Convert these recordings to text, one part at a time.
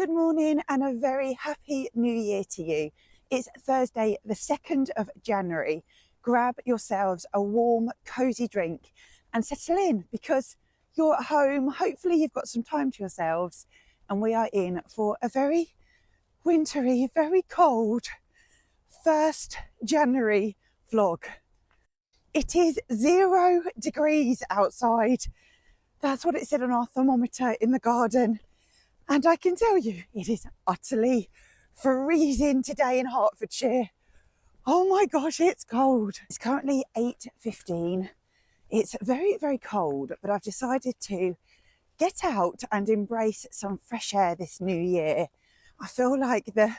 good morning and a very happy new year to you. It's Thursday, the 2nd of January. Grab yourselves a warm, cozy drink and settle in because you're at home. Hopefully you've got some time to yourselves, and we are in for a very wintry, very cold 1st January vlog. It is 0 degrees outside. That's what it said on our thermometer in the garden. And I can tell you, it is utterly freezing today in Hertfordshire. Oh my gosh, it's cold. It's currently 8:15. It's very, very cold, but I've decided to get out and embrace some fresh air this new year. I feel like the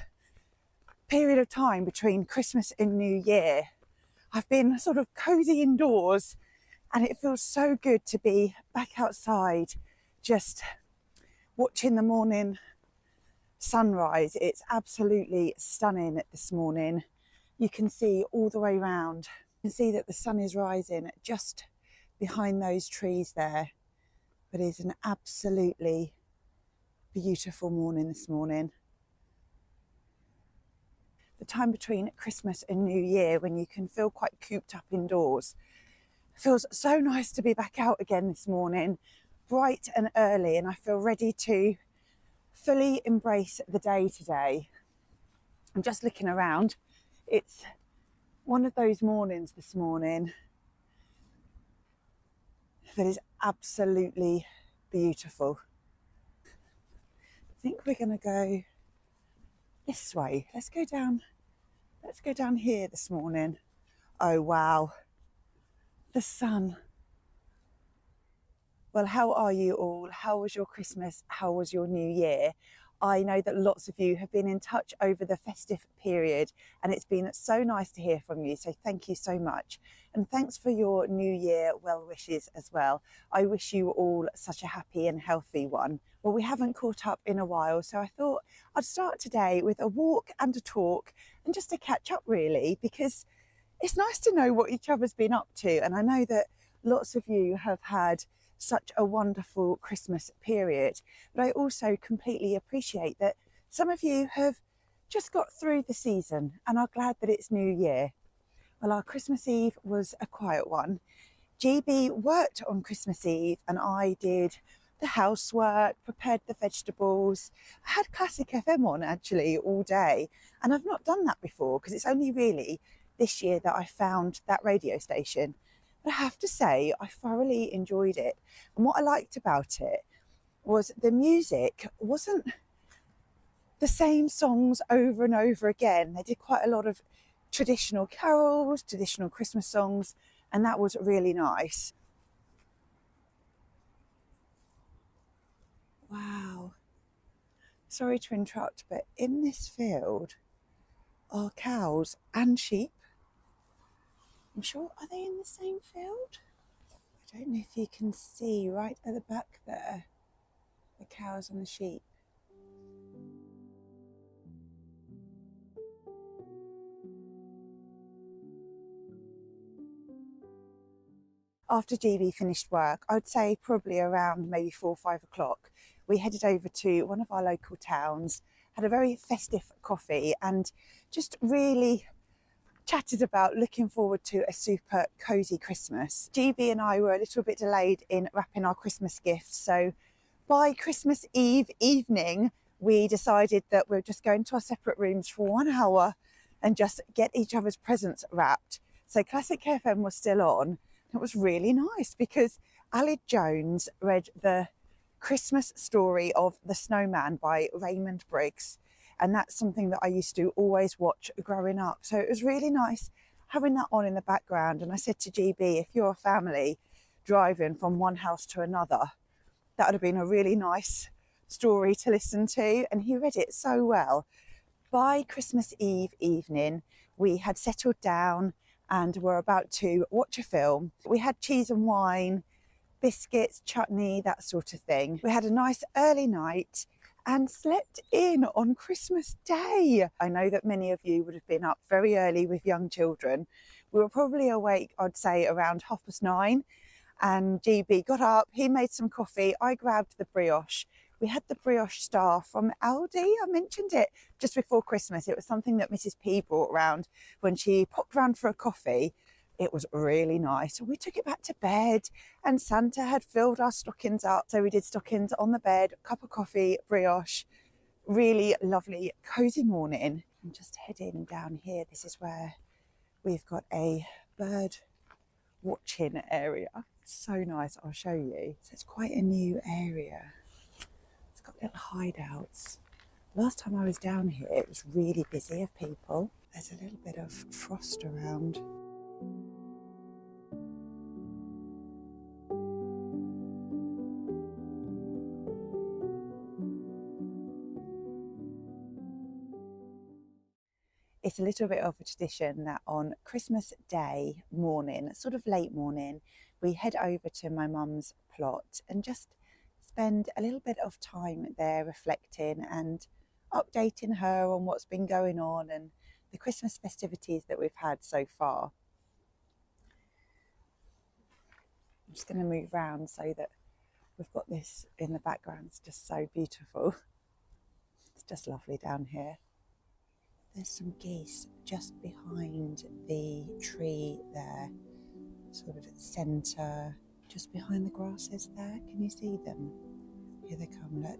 period of time between Christmas and New Year, I've been sort of cozy indoors, and it feels so good to be back outside, just watching the morning sunrise. It's absolutely stunning this morning. You can see all the way around. You can see that the sun is rising just behind those trees there. But it's an absolutely beautiful morning this morning. The time between Christmas and New Year, when you can feel quite cooped up indoors. It feels so nice to be back out again this morning, bright and early, and I feel ready to fully embrace the day today. I'm just looking around. It's one of those mornings this morning that is absolutely beautiful. I think we're going to go this way. Let's go down here this morning. Oh wow, the sun. Well, how are you all? How was your Christmas? How was your New Year? I know that lots of you have been in touch over the festive period, and it's been so nice to hear from you. So thank you so much. And thanks for your New Year well wishes as well. I wish you all such a happy and healthy one. Well, we haven't caught up in a while, so I thought I'd start today with a walk and a talk and just to catch up really, because it's nice to know what each other's been up to. And I know that lots of you have had such a wonderful Christmas period, but I also completely appreciate that some of you have just got through the season and are glad that it's New Year. Well, our Christmas Eve was a quiet one. GB worked on Christmas Eve and I did the housework, prepared the vegetables. I had Classic FM on actually all day, and I've not done that before because it's only really this year that I found that radio station. But I have to say, I thoroughly enjoyed it. And what I liked about it was the music wasn't the same songs over and over again. They did quite a lot of traditional carols, traditional Christmas songs, and that was really nice. Wow. Sorry to interrupt, but in this field are cows and sheep. I'm sure, are they in the same field? I don't know if you can see right at the back there, the cows and the sheep. After GB finished work, I'd say probably around maybe 4 or 5 o'clock, we headed over to one of our local towns, had a very festive coffee and just really chatted about looking forward to a super cozy Christmas. GB and I were a little bit delayed in wrapping our Christmas gifts, so by Christmas Eve evening we decided that we're just going to our separate rooms for 1 hour and just get each other's presents wrapped. So Classic FM was still on. It was really nice because Ali Jones read the Christmas story of The Snowman by Raymond Briggs. And that's something that I used to always watch growing up. So it was really nice having that on in the background. And I said to GB, if you're a family driving from one house to another, that would have been a really nice story to listen to. And he read it so well. By Christmas Eve evening, we had settled down and were about to watch a film. We had cheese and wine, biscuits, chutney, that sort of thing. We had a nice early night and slept in on Christmas Day. I know that many of you would have been up very early with young children. We were probably awake, I'd say, around 9:30, and GB got up, he made some coffee, I grabbed the brioche. We had the brioche star from Aldi. I mentioned it just before Christmas. It was something that Mrs. P brought round when she popped round for a coffee. It was really nice. We took it back to bed and Santa had filled our stockings up. So we did stockings on the bed, cup of coffee, brioche. Really lovely, cozy morning. I'm just heading down here. This is where we've got a bird watching area. So nice, I'll show you. So it's quite a new area. It's got little hideouts. Last time I was down here, it was really busy of people. There's a little bit of frost around. It's a little bit of a tradition that on Christmas Day morning, sort of late morning, we head over to my mum's plot and just spend a little bit of time there reflecting and updating her on what's been going on and the Christmas festivities that we've had so far. I'm just going to move around so that we've got this in the background. It's just so beautiful. It's just lovely down here. There's some geese just behind the tree there, sort of centre, just behind the grasses there. Can you see them? Here they come, look.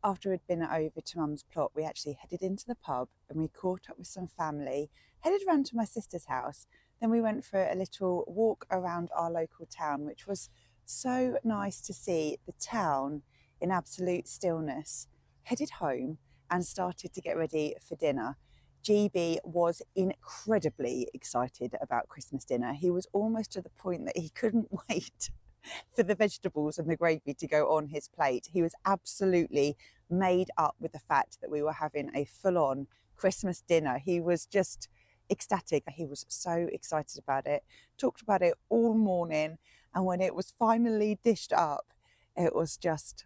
After we'd been over to Mum's plot, we actually headed into the pub and we caught up with some family, headed round to my sister's house. Then we went for a little walk around our local town, which was so nice to see the town in absolute stillness. Headed home and started to get ready for dinner. GB was incredibly excited about Christmas dinner. He was almost to the point that he couldn't wait for the vegetables and the gravy to go on his plate. He was absolutely made up with the fact that we were having a full-on Christmas dinner. He was just ecstatic. He was so excited about it, talked about it all morning, and when it was finally dished up, it was just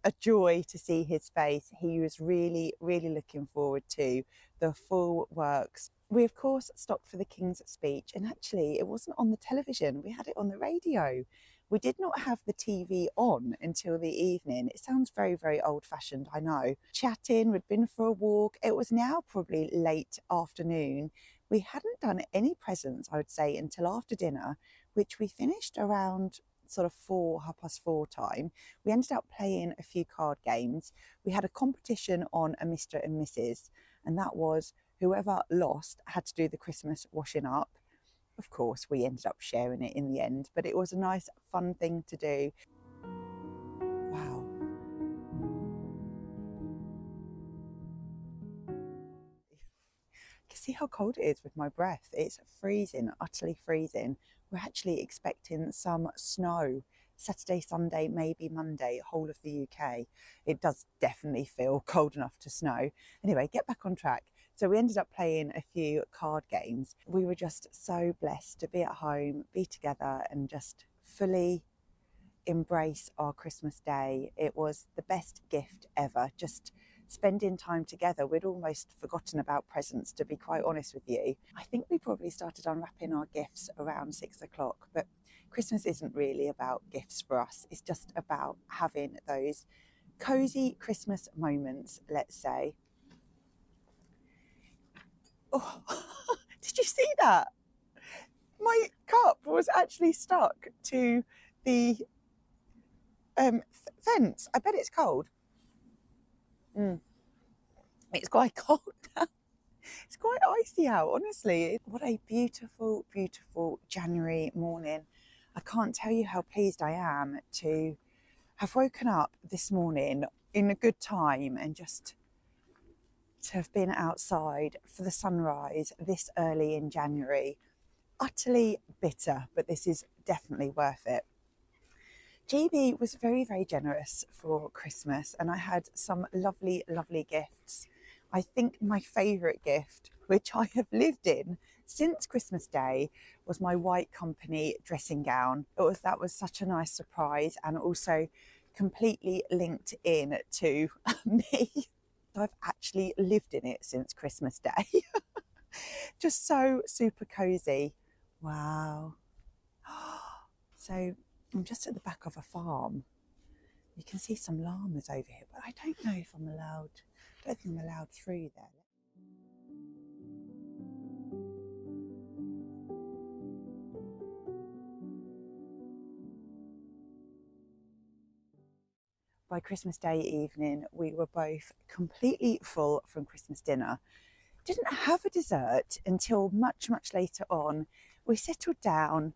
a joy to see his face. He was really, really looking forward to the full works. We of course stopped for the King's speech, and actually it wasn't on the television, we had it on the radio. We did not have the TV on until the evening. It sounds very, very old-fashioned, I know. Chatting, we'd been for a walk. It was now probably late afternoon. We hadn't done any presents, I would say, until after dinner, which we finished around sort of 4:30 time. We ended up playing a few card games. We had a competition on a Mr. and Mrs. and that was whoever lost had to do the Christmas washing up. Of course, we ended up sharing it in the end, but it was a nice, fun thing to do. Wow. You can see how cold it is with my breath. It's freezing, utterly freezing. We're actually expecting some snow Saturday, Sunday, maybe Monday, whole of the UK. It does definitely feel cold enough to snow. Anyway, get back on track. So we ended up playing a few card games. We were just so blessed to be at home, be together and just fully embrace our Christmas day. It was the best gift ever, just spending time together. We'd almost forgotten about presents, to be quite honest with you. I think we probably started unwrapping our gifts around 6 o'clock, but Christmas isn't really about gifts for us. It's just about having those cozy Christmas moments, let's say. Oh, did you see that? My cup was actually stuck to the fence. I bet it's cold. It's quite cold now. It's quite icy out, honestly. What a beautiful, beautiful January morning. I can't tell you how pleased I am to have woken up this morning in a good time and just to have been outside for the sunrise this early in January. Utterly bitter, but this is definitely worth it. GB was very, very generous for Christmas and I had some lovely, lovely gifts. I think my favourite gift, which I have lived in since Christmas Day, was my white company dressing gown. That was such a nice surprise, and also completely linked in to me. I've actually lived in it since Christmas Day. Just so super cozy. Wow. So I'm just at the back of a farm. You can see some llamas over here, but I don't know if I'm allowed, I don't think I'm allowed through there. By Christmas Day evening, we were both completely full from Christmas dinner. Didn't have a dessert until much, much later on. We settled down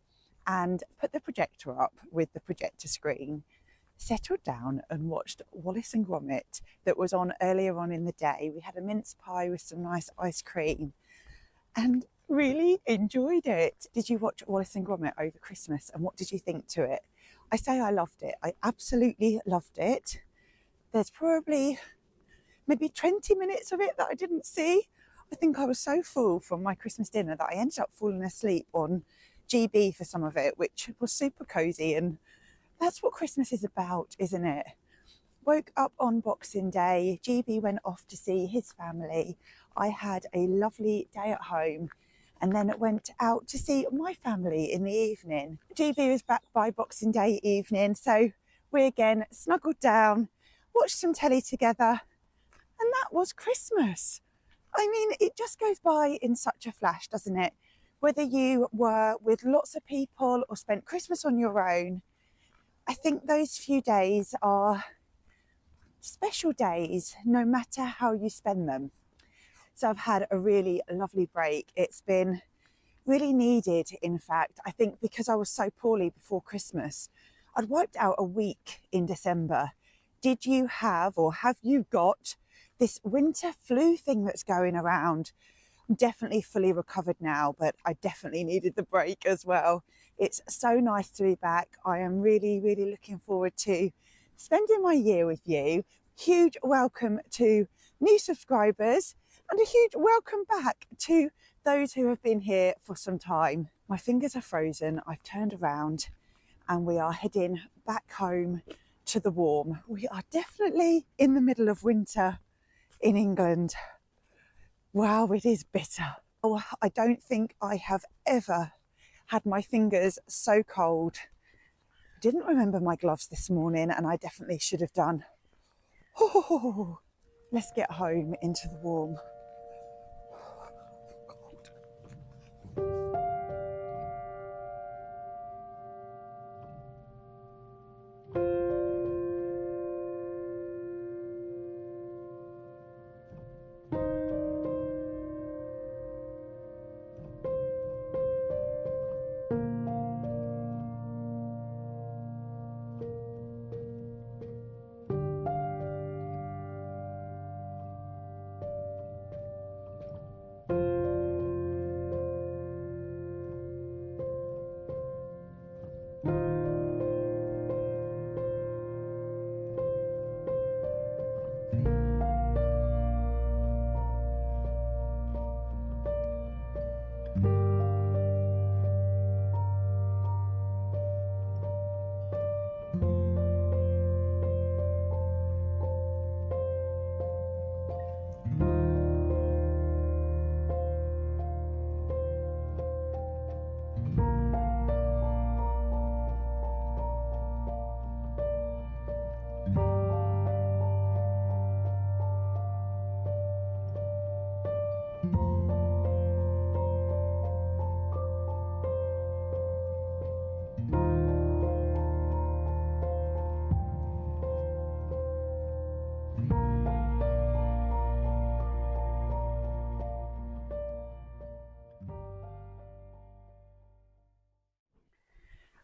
and put the projector up with the projector screen, settled down and watched Wallace and Gromit that was on earlier on in the day. We had a mince pie with some nice ice cream and really enjoyed it. Did you watch Wallace and Gromit over Christmas, and what did you think to it? I say I loved it. I absolutely loved it. There's probably maybe 20 minutes of it that I didn't see. I think I was so full from my Christmas dinner that I ended up falling asleep on GB for some of it, which was super cozy, and that's what Christmas is about, isn't it? Woke up on Boxing Day, GB went off to see his family. I had a lovely day at home and then went out to see my family in the evening. GB was back by Boxing Day evening, so we again snuggled down, watched some telly together, and that was Christmas. I mean, it just goes by in such a flash, doesn't it? Whether you were with lots of people or spent Christmas on your own, I think those few days are special days, no matter how you spend them. So I've had a really lovely break. It's been really needed, in fact. I think because I was so poorly before Christmas, I'd wiped out a week in December. Did you have, or have you got, this winter flu thing that's going around? I'm definitely fully recovered now, but I definitely needed the break as well. It's so nice to be back. I am really, really looking forward to spending my year with you. Huge welcome to new subscribers and a huge welcome back to those who have been here for some time. My fingers are frozen. I've turned around and we are heading back home to the warm. We are definitely in the middle of winter in England. Wow, it is bitter. Oh, I don't think I have ever had my fingers so cold. I didn't remember my gloves this morning and I definitely should have done. Oh, let's get home into the warm.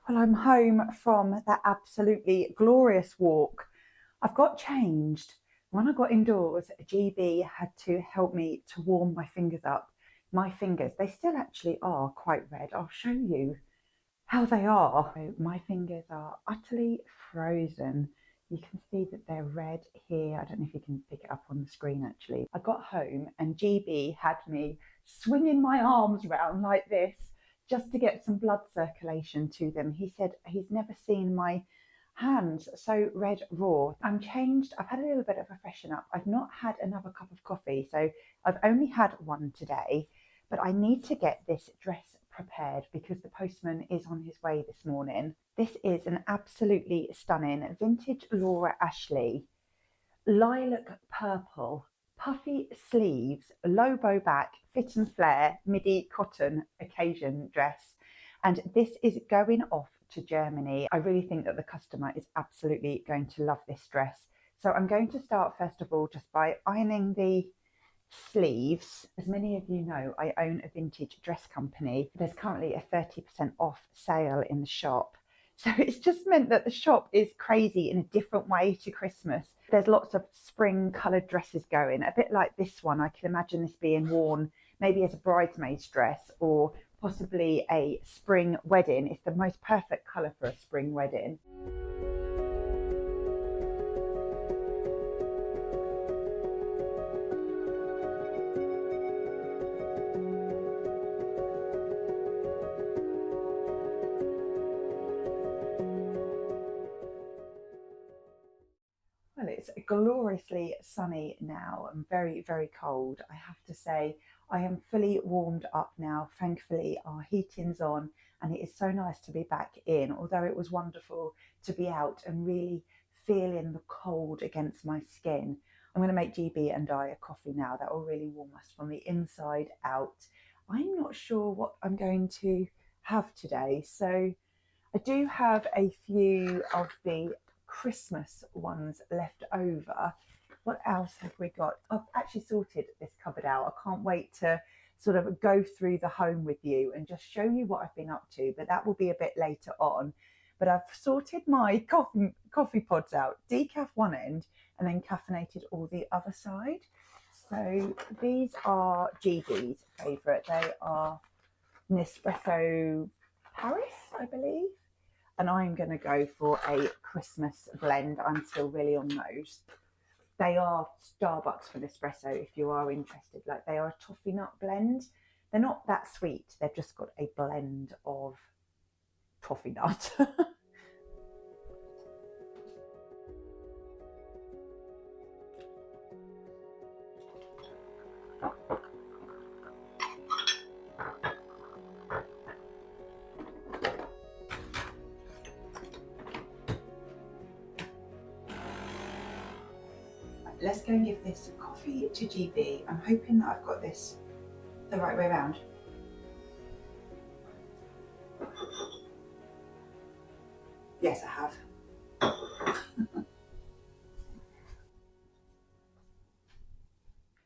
Well, I'm home from that absolutely glorious walk. I've got changed. When I got indoors, GB had to help me to warm my fingers up. My fingers, they still actually are quite red. I'll show you how they are. So my fingers are utterly frozen. You can see that they're red here. I don't know if you can pick it up on the screen actually. I got home and GB had me swinging my arms around like this just to get some blood circulation to them. He said he's never seen my Hands so red raw. I'm changed. I've had a little bit of a freshen up. I've not had another cup of coffee, so I've only had one today, but I need to get this dress prepared because the postman is on his way this morning. This is an absolutely stunning vintage Laura Ashley lilac purple, puffy sleeves, low bow back, fit and flare, midi cotton occasion dress. And this is going off to Germany. I really think that the customer is absolutely going to love this dress. So I'm going to start first of all just by ironing the sleeves. As many of you know, I own a vintage dress company. There's currently a 30% off sale in the shop. So it's just meant that the shop is crazy in a different way to Christmas. There's lots of spring coloured dresses going, a bit like this one. I can imagine this being worn maybe as a bridesmaid's dress or possibly a spring wedding. It's the most perfect colour for a spring wedding. Well, it's gloriously sunny now and very, very cold. I have to say, I am fully warmed up now. Thankfully, our heating's on and it is so nice to be back in, although it was wonderful to be out and really feeling the cold against my skin. I'm going to make GB and I a coffee now that will really warm us from the inside out. I'm not sure what I'm going to have today, so I do have a few of the Christmas ones left over. What else have we got? I've actually sorted this cupboard out. I can't wait to sort of go through the home with you and just show you what I've been up to, but that will be a bit later on. But I've sorted my coffee pods out, decaf one end and then caffeinated all the other side. So these are GB's favourite. They are Nespresso Paris, I believe. And I'm going to go for a Christmas blend. I'm still really on those. They are Starbucks for Nespresso if you are interested. Like, they are a toffee nut blend. They're not that sweet. They've just got a blend of toffee nut. Let's go and give this coffee to GB. I'm hoping that I've got this the right way around. Yes, I have.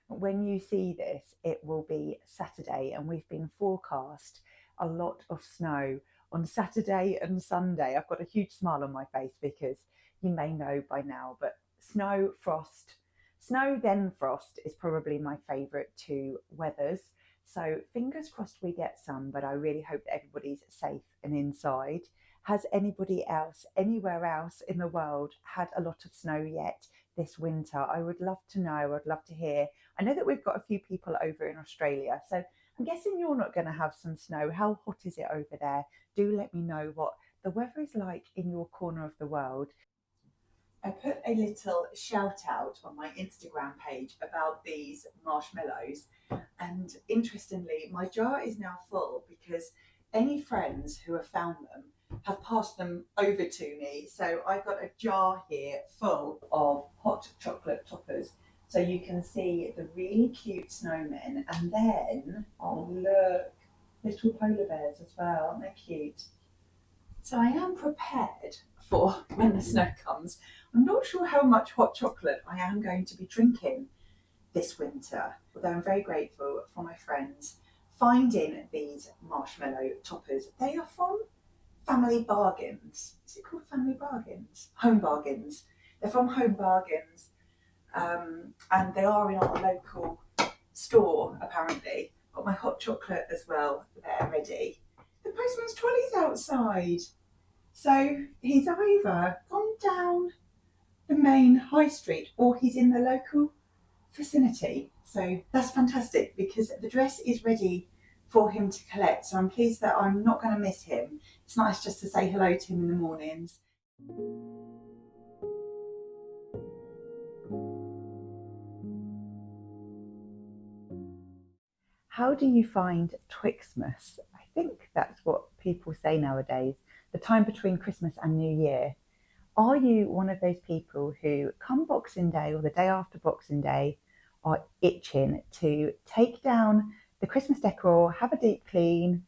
When you see this, it will be Saturday and we've been forecast a lot of snow on Saturday and Sunday. I've got a huge smile on my face because you may know by now, but snow, frost, snow then frost is probably my favourite two weathers. So fingers crossed we get some, but I really hope that everybody's safe and inside. Has anybody else, anywhere else in the world, had a lot of snow yet this winter? I would love to know. I'd love to hear. I know that we've got a few people over in Australia, so I'm guessing you're not going to have some snow. How hot is it over there? Do let me know what the weather is like in your corner of the world. I put a little shout out on my Instagram page about these marshmallows, and interestingly, my jar is now full because any friends who have found them have passed them over to me. So I've got a jar here full of hot chocolate toppers. So you can see the really cute snowmen, and then, oh look, little polar bears as well, aren't they cute? So I am prepared for when the snow comes. I'm not sure how much hot chocolate I am going to be drinking this winter, although I'm very grateful for my friends finding these marshmallow toppers. They are from Family Bargains. Is it called Family Bargains? Home Bargains. They're from Home Bargains, and they are in our local store apparently. Got my hot chocolate as well there ready. The postman's trolley's outside, so he's either gone down the main high street or he's in the local vicinity. So that's fantastic because the dress is ready for him to collect. So I'm pleased that I'm not going to miss him. It's nice just to say hello to him in the mornings. How do you find Twixmas? I think that's what people say nowadays, the time between Christmas and New Year. Are you one of those people who, come Boxing Day or the day after Boxing Day, are itching to take down the Christmas decor, have a deep clean,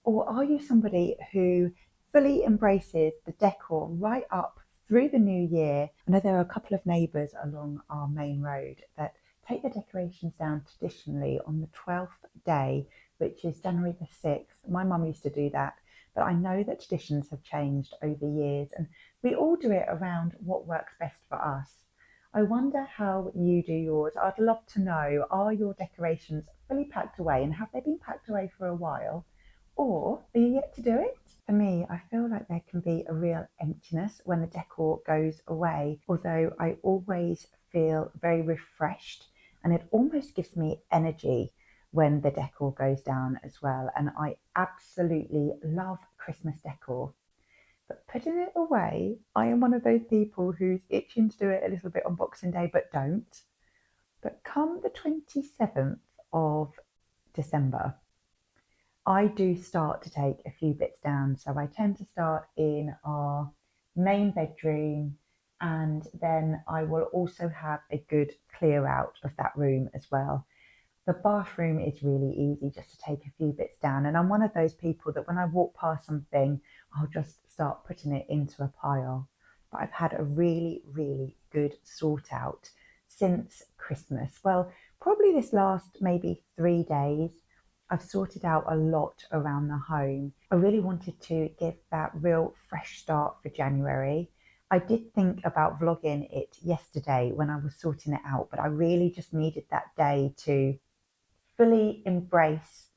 or are you somebody who fully embraces the decor right up through the new year? I know there are a couple of neighbours along our main road that take the decorations down traditionally on the 12th day, which is January the 6th. My mum used to do that, but I know that traditions have changed over years and we all do it around what works best for us. I wonder how you do yours. I'd love to know, are your decorations fully packed away and have they been packed away for a while? Or are you yet to do it? For me, I feel like there can be a real emptiness when the decor goes away, although I always feel very refreshed and it almost gives me energy when the decor goes down as well. And I absolutely love Christmas decor. But putting it away, I am one of those people who's itching to do it a little bit on Boxing Day, but don't. But come the 27th of December, I do start to take a few bits down. So I tend to start in our main bedroom and then I will also have a good clear out of that room as well. The bathroom is really easy just to take a few bits down. And I'm one of those people that when I walk past something, I'll just start putting it into a pile. But I've had a really, really good sort out since Christmas. Well, probably this last maybe 3 days, I've sorted out a lot around the home. I really wanted to give that real fresh start for January. I did think about vlogging it yesterday when I was sorting it out, but I really just needed that day to fully embrace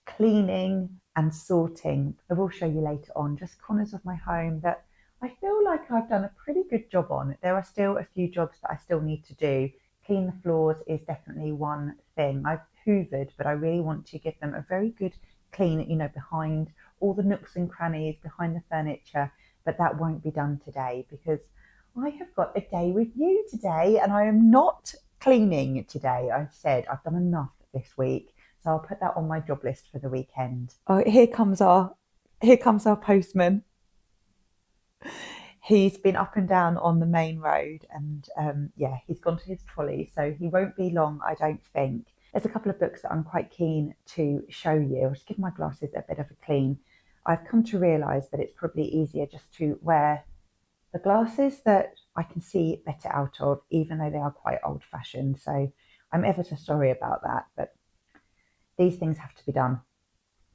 cleaning and sorting. I will show you later on just corners of my home that I feel like I've done a pretty good job on. There are still a few jobs that I still need to do. Clean the floors is definitely one thing. I've hoovered, but I really want to give them a very good clean, you know, behind all the nooks and crannies, behind the furniture, but that won't be done today because I have got a day with you today and I am not cleaning today. I've said I've done enough this week, so I'll put that on my job list for the weekend. Oh, here comes our postman. He's been up and down on the main road and yeah, he's gone to his trolley, so he won't be long, I don't think. There's a couple of books that I'm quite keen to show you. I'll just give my glasses a bit of a clean. I've come to realise that it's probably easier just to wear the glasses that I can see better out of, even though they are quite old fashioned. So I'm ever so sorry about that, but these things have to be done.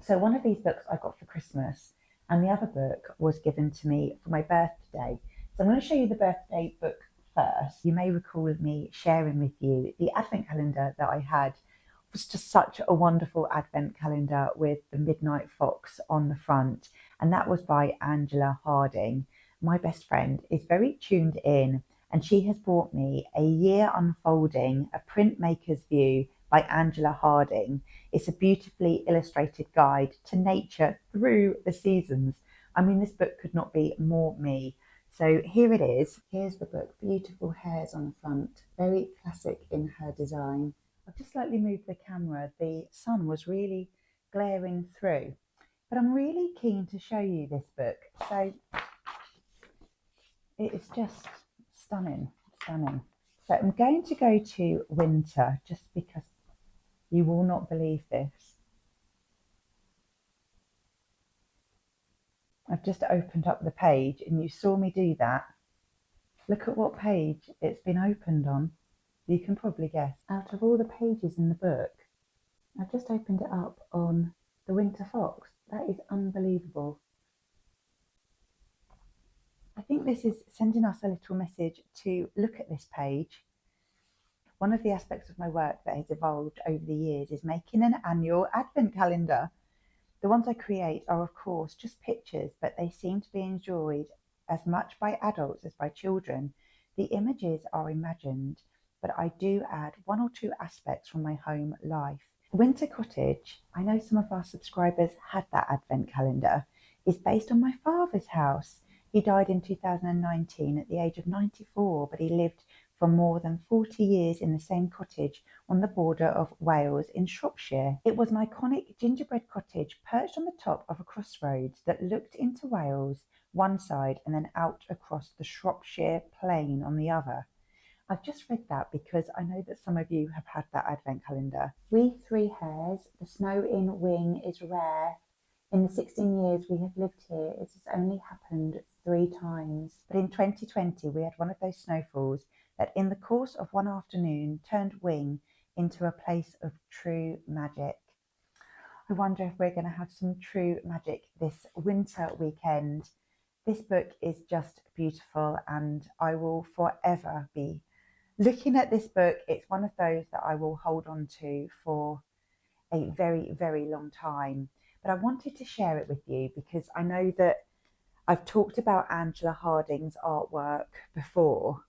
So one of these books I got for Christmas and the other book was given to me for my birthday. So I'm going to show you the birthday book first. You may recall me sharing with you the advent calendar that I had. It was just such a wonderful advent calendar with the Midnight Fox on the front, and that was by Angela Harding. My best friend is very tuned in and she has brought me A Year Unfolding, A Printmaker's View by Angela Harding. It's a beautifully illustrated guide to nature through the seasons. I mean, this book could not be more me. So here it is. Here's the book. Beautiful hairs on the front. Very classic in her design. I've just slightly moved the camera. The sun was really glaring through. But I'm really keen to show you this book. So it is just stunning, stunning. So I'm going to go to winter just because you will not believe this. I've just opened up the page and you saw me do that. Look at what page it's been opened on. You can probably guess. Out of all the pages in the book, I've just opened it up on the Winter Fox. That is unbelievable. I think this is sending us a little message to look at this page. One of the aspects of my work that has evolved over the years is making an annual advent calendar. The ones I create are, of course, just pictures, but they seem to be enjoyed as much by adults as by children. The images are imagined, but I do add one or two aspects from my home life. Winter Cottage, I know some of our subscribers had that advent calendar, is based on my father's house. He died in 2019 at the age of 94, but he lived for more than 40 years in the same cottage on the border of Wales in Shropshire. It was an iconic gingerbread cottage perched on the top of a crossroads that looked into Wales one side and then out across the Shropshire plain on the other. I've just read that because I know that some of you have had that advent calendar. We three hares, the snow in wing is rare. In the 16 years we have lived here, it has only happened 3 times. But in 2020, we had one of those snowfalls that in the course of one afternoon turned wing into a place of true magic. I wonder if we're going to have some true magic this winter weekend. This book is just beautiful and I will forever be looking at this book. It's one of those that I will hold on to for a very, very long time. But I wanted to share it with you because I know that I've talked about Angela Harding's artwork before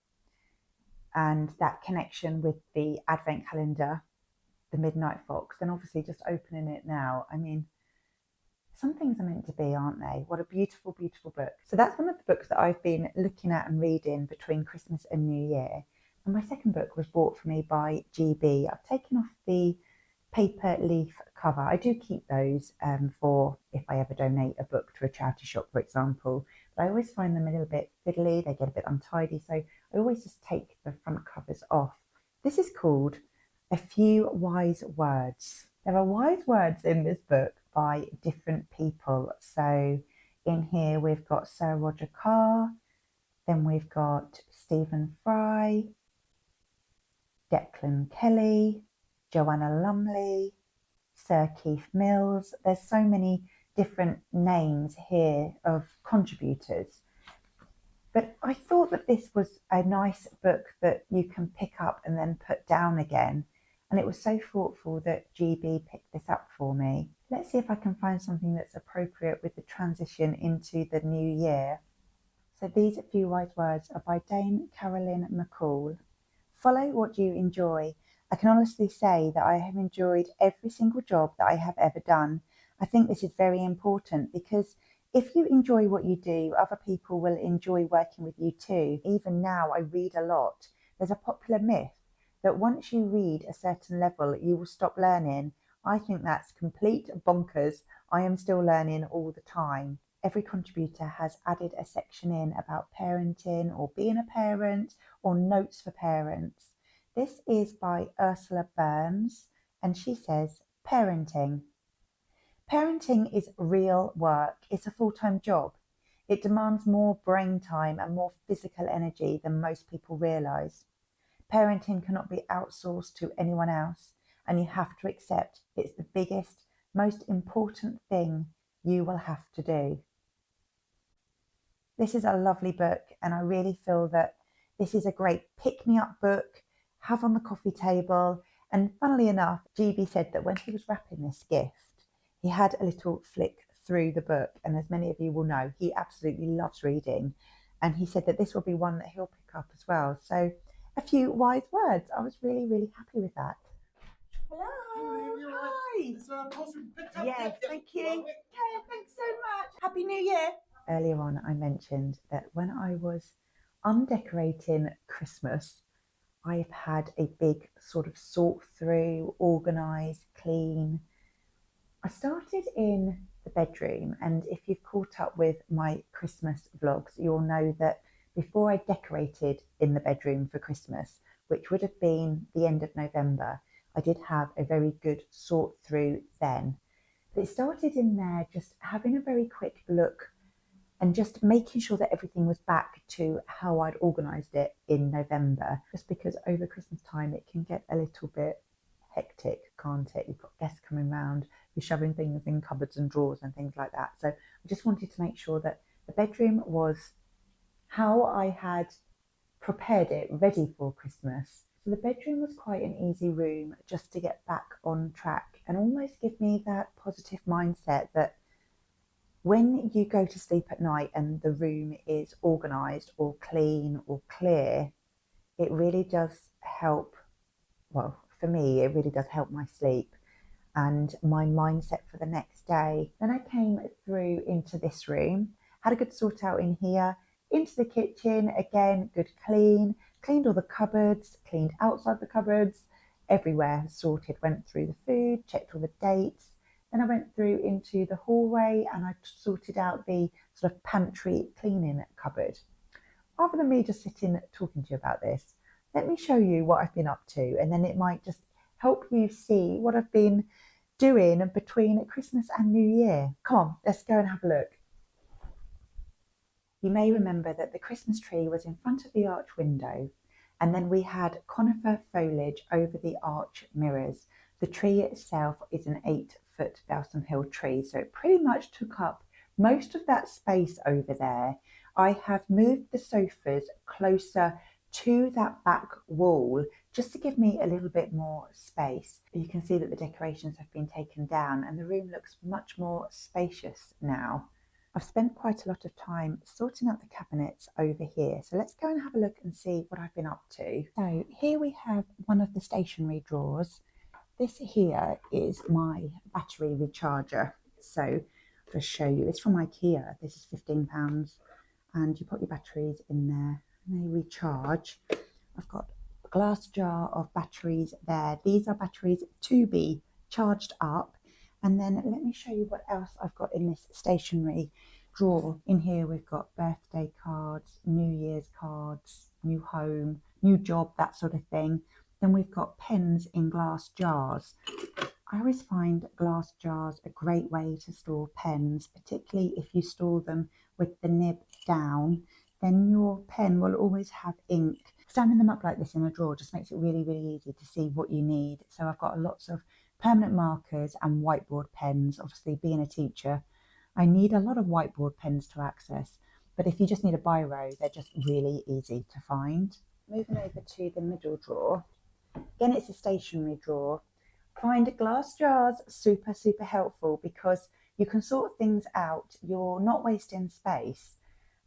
and that connection with the advent calendar, the Midnight Fox, and obviously just opening it now. I mean, some things are meant to be, aren't they? What a beautiful, beautiful book. So that's one of the books that I've been looking at and reading between Christmas and New Year. And my second book was bought for me by GB. I've taken off the paper leaf cover. I do keep those for if I ever donate a book to a charity shop, for example. But I always find them a little bit fiddly. They get a bit untidy. So I always just take the front covers off. This is called A Few Wise Words. There are wise words in this book by different people. So in here we've got Sir Roger Carr, then we've got Stephen Fry, Declan Kelly, Joanna Lumley, Sir Keith Mills. There's so many different names here of contributors. But I thought that this was a nice book that you can pick up and then put down again. And it was so thoughtful that GB picked this up for me. Let's see if I can find something that's appropriate with the transition into the new year. So these few wise words are by Dame Carolyn McCall. Follow what you enjoy. I can honestly say that I have enjoyed every single job that I have ever done. I think this is very important because if you enjoy what you do, other people will enjoy working with you too. Even now I read a lot. There's a popular myth that once you read a certain level, you will stop learning. I think that's complete bonkers. I am still learning all the time. Every contributor has added a section in about parenting or being a parent or notes for parents. This is by Ursula Burns and she says, parenting. Parenting is real work. It's a full-time job. It demands more brain time and more physical energy than most people realise. Parenting cannot be outsourced to anyone else, and you have to accept it's the biggest, most important thing you will have to do. This is a lovely book, and I really feel that this is a great pick-me-up book, have on the coffee table. And funnily enough, GB said that when he was wrapping this gift, he had a little flick through the book, and as many of you will know, he absolutely loves reading, and he said that this will be one that he'll pick up as well. So a few wise words. I was really, really happy with that. Hello. Hi. Yes, thank you. Okay, thanks so much. Happy New Year. Earlier on, I mentioned that when I was undecorating Christmas, I've had a big sort of sort through, organise, clean. I started in the bedroom, and if you've caught up with my Christmas vlogs, you'll know that before I decorated in the bedroom for Christmas, which would have been the end of November, I did have a very good sort through then. But it started in there just having a very quick look and just making sure that everything was back to how I'd organised it in November, just because over Christmas time it can get a little bit hectic, can't it? You've got guests coming round, you're shoving things in cupboards and drawers and things like that. So I just wanted to make sure that the bedroom was how I had prepared it, ready for Christmas. So the bedroom was quite an easy room just to get back on track and almost give me that positive mindset that when you go to sleep at night and the room is organised or clean or clear, it really does help. Well, for me, it really does help my sleep and my mindset for the next day. Then I came through into this room, Had a good sort out in here. Into the kitchen, again, good clean. Cleaned all the cupboards, cleaned outside the cupboards, everywhere sorted. Went through the food, checked all the dates. Then I went through into the hallway and I sorted out the sort of pantry cleaning cupboard. Rather than me just sitting talking to you about this, let me show you what I've been up to, and then it might just help you see what I've been doing between Christmas and New Year. Come on, let's go and have a look. You may remember that the Christmas tree was in front of the arch window, and then we had conifer foliage over the arch mirrors. The tree itself is an 8-foot balsam hill tree, so it pretty much took up most of that space over there. I have moved the sofas closer to that back wall just to give me a little bit more space. You can see that the decorations have been taken down and the room looks much more spacious now. I've spent quite a lot of time sorting out the cabinets over here. So let's go and have a look and see what I've been up to. So here we have one of the stationery drawers. This here is my battery recharger. So I'll just show you. It's from IKEA. This is £15 and you put your batteries in there and they recharge. I've got a glass jar of batteries there. These are batteries to be charged up. And then let me show you what else I've got in this stationery drawer. In here we've got birthday cards, New Year's cards, new home, new job, that sort of thing. Then we've got pens in glass jars. I always find glass jars a great way to store pens, particularly if you store them with the nib down, then your pen will always have ink. Standing them up like this in a drawer just makes it really, really easy to see what you need. So I've got lots of permanent markers and whiteboard pens. Obviously, being a teacher, I need a lot of whiteboard pens to access. But if you just need a biro, they're just really easy to find. Moving over to the middle drawer. Again, it's a stationery drawer. Find glass jars super, super helpful because you can sort things out. You're not wasting space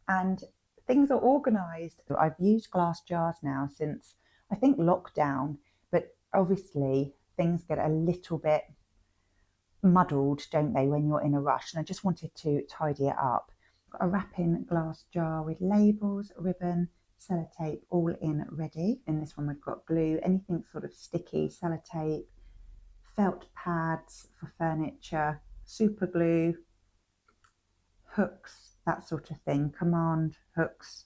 and things are organised. I've used glass jars now since, I think, lockdown, but obviously things get a little bit muddled, don't they, when you're in a rush, and I just wanted to tidy it up. Got a wrapping glass jar with labels, ribbon, sellotape, all in ready. In this one we've got glue, anything sort of sticky, sellotape, felt pads for furniture, super glue, hooks, that sort of thing, command hooks.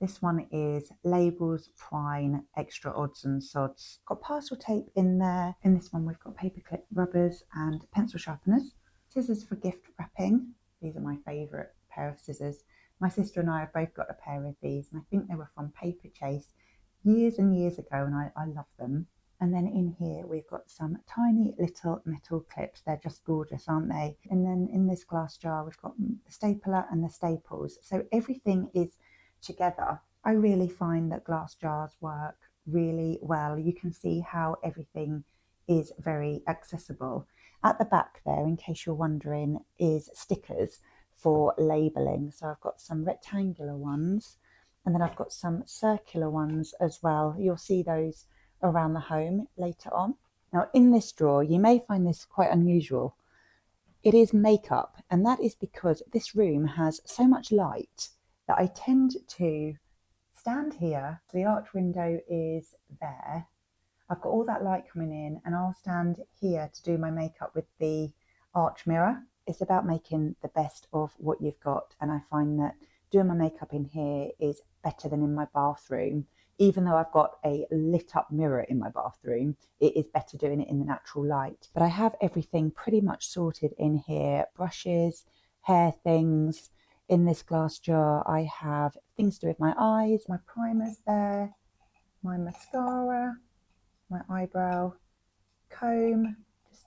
This one is labels, twine, extra odds and sods. Got parcel tape in there. In this one we've got paperclip rubbers and pencil sharpeners. Scissors for gift wrapping. These are my favourite pair of scissors. My sister and I have both got a pair of these and I think they were from Paper Chase years and years ago and I love them. And then in here we've got some tiny little metal clips. They're just gorgeous, aren't they? And then in this glass jar we've got the stapler and the staples. So everything is together. I really find that glass jars work really well. You can see how everything is very accessible. At the back there, in case you're wondering, is stickers for labelling. So I've got some rectangular ones and then I've got some circular ones as well. You'll see those around the home later on. Now in this drawer, you may find this quite unusual. It is makeup, and that is because this room has so much light that I tend to stand here. The arch window is there. I've got all that light coming in and I'll stand here to do my makeup with the arch mirror. It's about making the best of what you've got, and I find that doing my makeup in here is better than in my bathroom. Even though I've got a lit up mirror in my bathroom, it is better doing it in the natural light. But I have everything pretty much sorted in here. Brushes, hair things. In this glass jar I have things to do with my eyes, my primer's there, my mascara, my eyebrow, comb, just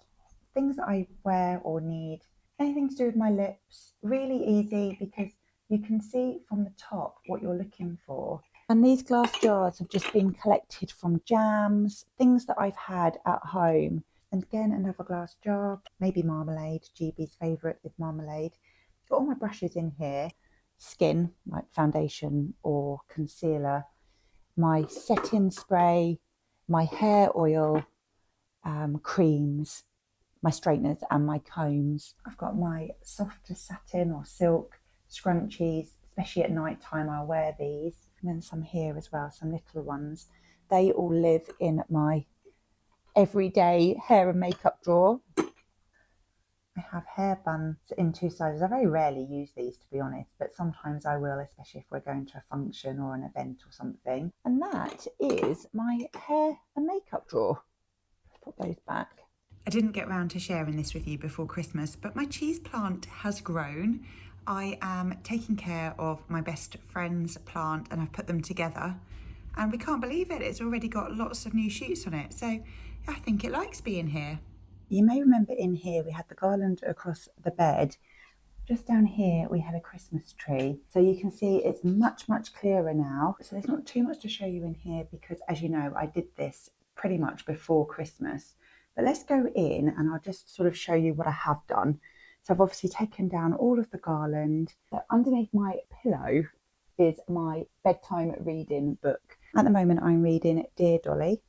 things that I wear or need. Anything to do with my lips. Really easy because you can see from the top what you're looking for. And these glass jars have just been collected from jams, things that I've had at home. And again, another glass jar, maybe marmalade, GB's favourite with marmalade. Got all my brushes in here, skin, like foundation or concealer, my setting spray, my hair oil, creams, my straighteners and my combs. I've got my softer satin or silk scrunchies, especially at night time I'll wear these. And then some here as well, some little ones. They all live in my everyday hair and makeup drawer. I have hair buns in 2 sizes. I very rarely use these, to be honest, but sometimes I will, especially if we're going to a function or an event or something. And that is my hair and makeup drawer. Put those back. I didn't get round to sharing this with you before Christmas, but my cheese plant has grown. I am taking care of my best friend's plant and I've put them together. And we can't believe it, it's already got lots of new shoots on it. So I think it likes being here. You may remember in here we had the garland across the bed. Just down here we had a Christmas tree. So you can see it's much clearer now. So there's not too much to show you in here because, as you know, I did this pretty much before Christmas. But let's go in and I'll just sort of show you what I have done. So I've obviously taken down all of the garland. So underneath my pillow is my bedtime reading book. At the moment I'm reading Dear Dolly.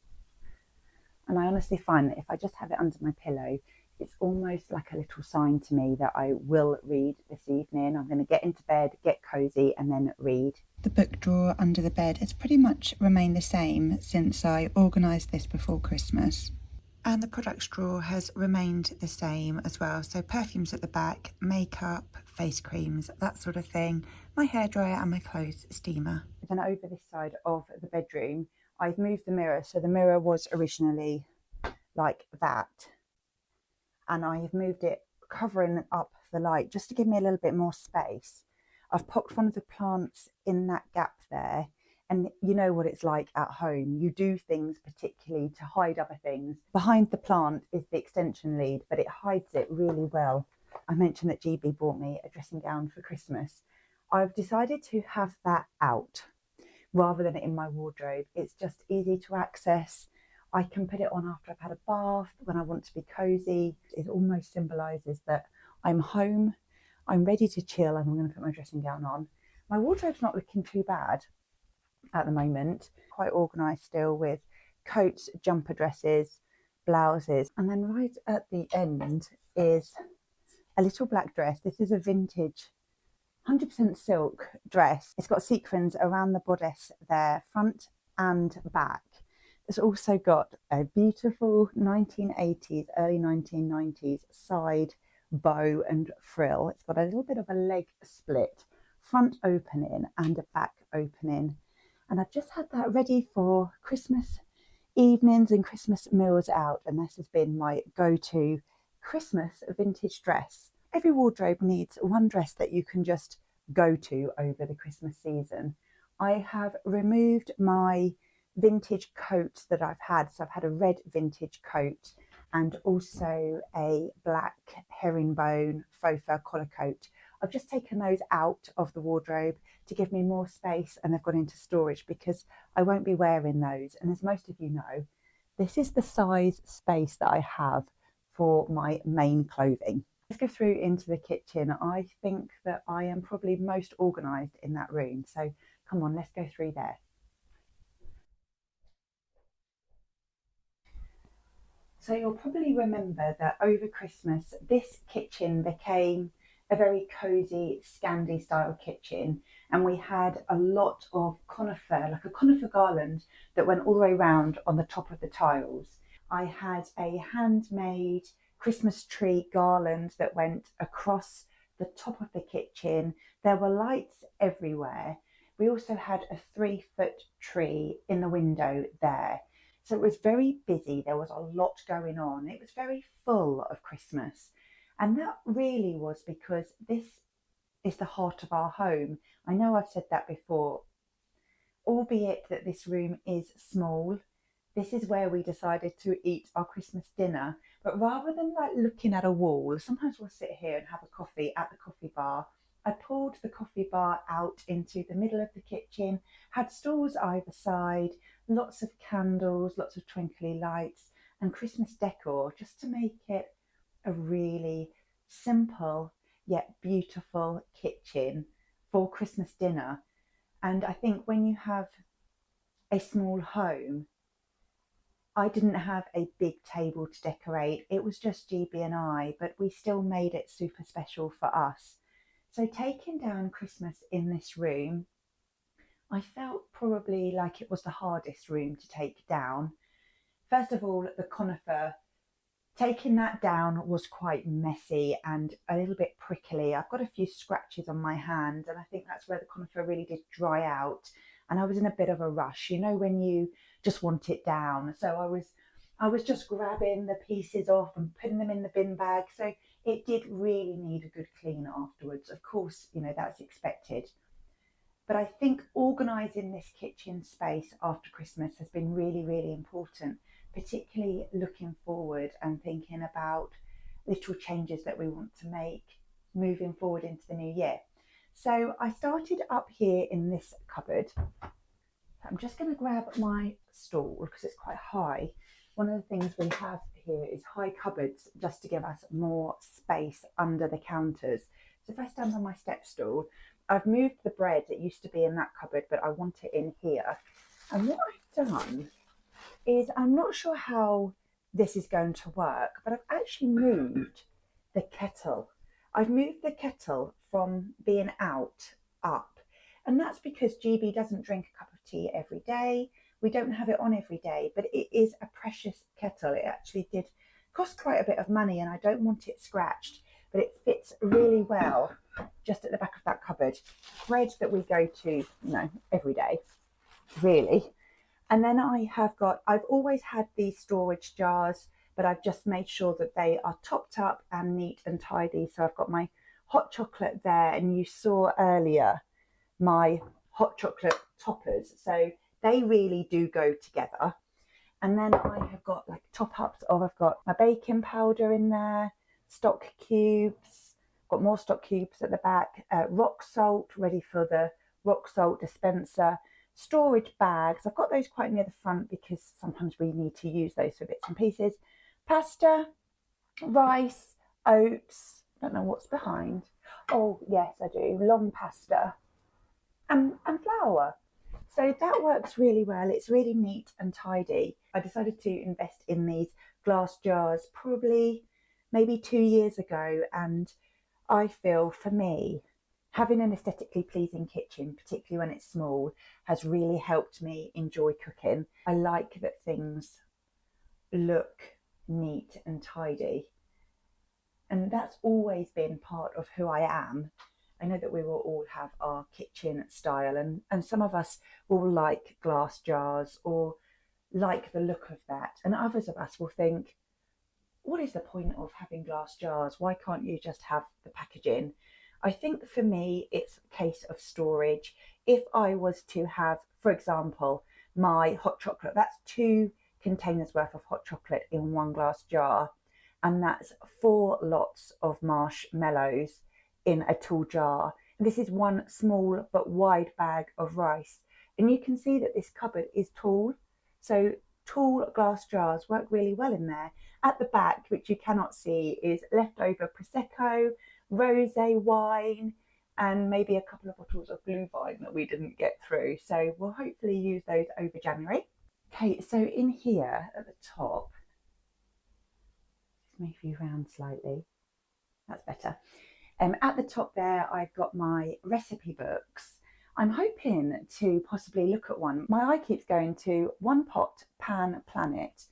And I honestly find that if I just have it under my pillow, it's almost like a little sign to me that I will read this evening. I'm going to get into bed, get cozy, and then read. The book drawer under the bed has pretty much remained the same since I organised this before Christmas. And the products drawer has remained the same as well. So perfumes at the back, makeup, face creams, that sort of thing. My hairdryer and my clothes steamer. Then over this side of the bedroom, I've moved the mirror. So the mirror was originally like that. And I have moved it, covering up the light just to give me a little bit more space. I've popped one of the plants in that gap there. And you know what it's like at home. You do things particularly to hide other things. Behind the plant is the extension lead, but it hides it really well. I mentioned that GB bought me a dressing gown for Christmas. I've decided to have that out rather than in my wardrobe. It's just easy to access. I can put it on after I've had a bath, when I want to be cozy. It almost symbolises that I'm home, I'm ready to chill, and I'm going to put my dressing gown on. My wardrobe's not looking too bad at the moment. Quite organised still with coats, jumper dresses, blouses. And then right at the end is a little black dress. This is a vintage 100% silk dress. It's got sequins around the bodice there, front and back. It's also got a beautiful 1980s, early 1990s side bow and frill. It's got a little bit of a leg split, front opening and a back opening. And I've just had that ready for Christmas evenings and Christmas meals out. And this has been my go-to Christmas vintage dress. Every wardrobe needs one dress that you can just go to over the Christmas season. I have removed my vintage coats that I've had. So I've had a red vintage coat and also a black herringbone faux fur collar coat. I've just taken those out of the wardrobe to give me more space, and they've gone into storage because I won't be wearing those. And as most of you know, this is the size space that I have for my main clothing. Let's go through into the kitchen. I think that I am probably most organised in that room. So come on, let's go through there. So you'll probably remember that over Christmas, this kitchen became a very cosy Scandi style kitchen, and we had a lot of conifer, like a conifer garland that went all the way around on the top of the tiles. I had a handmade Christmas tree garland that went across the top of the kitchen. There were lights everywhere. We also had a 3-foot tree in the window there. So it was very busy. There was a lot going on. It was very full of Christmas. And that really was because this is the heart of our home. I know I've said that before, albeit that this room is small. This is where we decided to eat our Christmas dinner. But rather than like looking at a wall, sometimes we'll sit here and have a coffee at the coffee bar. I pulled the coffee bar out into the middle of the kitchen, had stools either side, lots of candles, lots of twinkly lights and Christmas decor, just to make it a really simple yet beautiful kitchen for Christmas dinner. And I think when you have a small home, I didn't have a big table to decorate. It was just GB and I, but we still made it super special for us. So taking down Christmas in this room, I felt probably like it was the hardest room to take down. First of all, the conifer, taking that down was quite messy and a little bit prickly. I've got a few scratches on my hand, and I think that's where the conifer really did dry out. And I was in a bit of a rush, you know, when you just want it down. So I was just grabbing the pieces off and putting them in the bin bag. So it did really need a good clean afterwards. Of course, you know, that's expected. But I think organising this kitchen space after Christmas has been really, really important, particularly looking forward and thinking about little changes that we want to make moving forward into the new year. So I started up here in this cupboard. I'm just going to grab my stool because it's quite high. One of the things we have here is high cupboards just to give us more space under the counters. So if I stand on my step stool, I've moved the bread. It used to be in that cupboard, but I want it in here. And what I've done is, I'm not sure how this is going to work, but I've actually moved the kettle. I've moved the kettle from being out up. And that's because GB doesn't drink a cup of tea every day. We don't have it on every day, but it is a precious kettle. It actually did cost quite a bit of money, and I don't want it scratched, but it fits really well just at the back of that cupboard. Bread that we go to, you know, every day, really. And then I've always had these storage jars, but I've just made sure that they are topped up and neat and tidy. So I've got my hot chocolate there, and you saw earlier my hot chocolate toppers. So they really do go together. And then I have got like top ups of, I've got my baking powder in there, stock cubes, got more stock cubes at the back, rock salt ready for the rock salt dispenser, storage bags. I've got those quite near the front because sometimes we need to use those for bits and pieces. Pasta, rice, oats, I don't know what's behind. Oh yes, I do, long pasta and flour. So that works really well. It's really neat and tidy. I decided to invest in these glass jars probably maybe 2 years ago, and I feel for me, having an aesthetically pleasing kitchen, particularly when it's small, has really helped me enjoy cooking. I like that things look neat and tidy. And that's always been part of who I am. I know that we will all have our kitchen style, and some of us will like glass jars or like the look of that. And others of us will think, what is the point of having glass jars? Why can't you just have the packaging? I think for me, it's a case of storage. If I was to have, for example, my hot chocolate, that's 2 containers worth of hot chocolate in one glass jar. And that's 4 lots of marshmallows in a tall jar. And this is one small but wide bag of rice. And you can see that this cupboard is tall. So tall glass jars work really well in there. At the back, which you cannot see, is leftover Prosecco, rosé wine, and maybe a couple of bottles of Glühwein that we didn't get through. So we'll hopefully use those over January. Okay, so in here at the top, just move you around slightly. That's better. At the top there, I've got my recipe books. I'm hoping to possibly look at one. My eye keeps going to One Pot Pan Planet.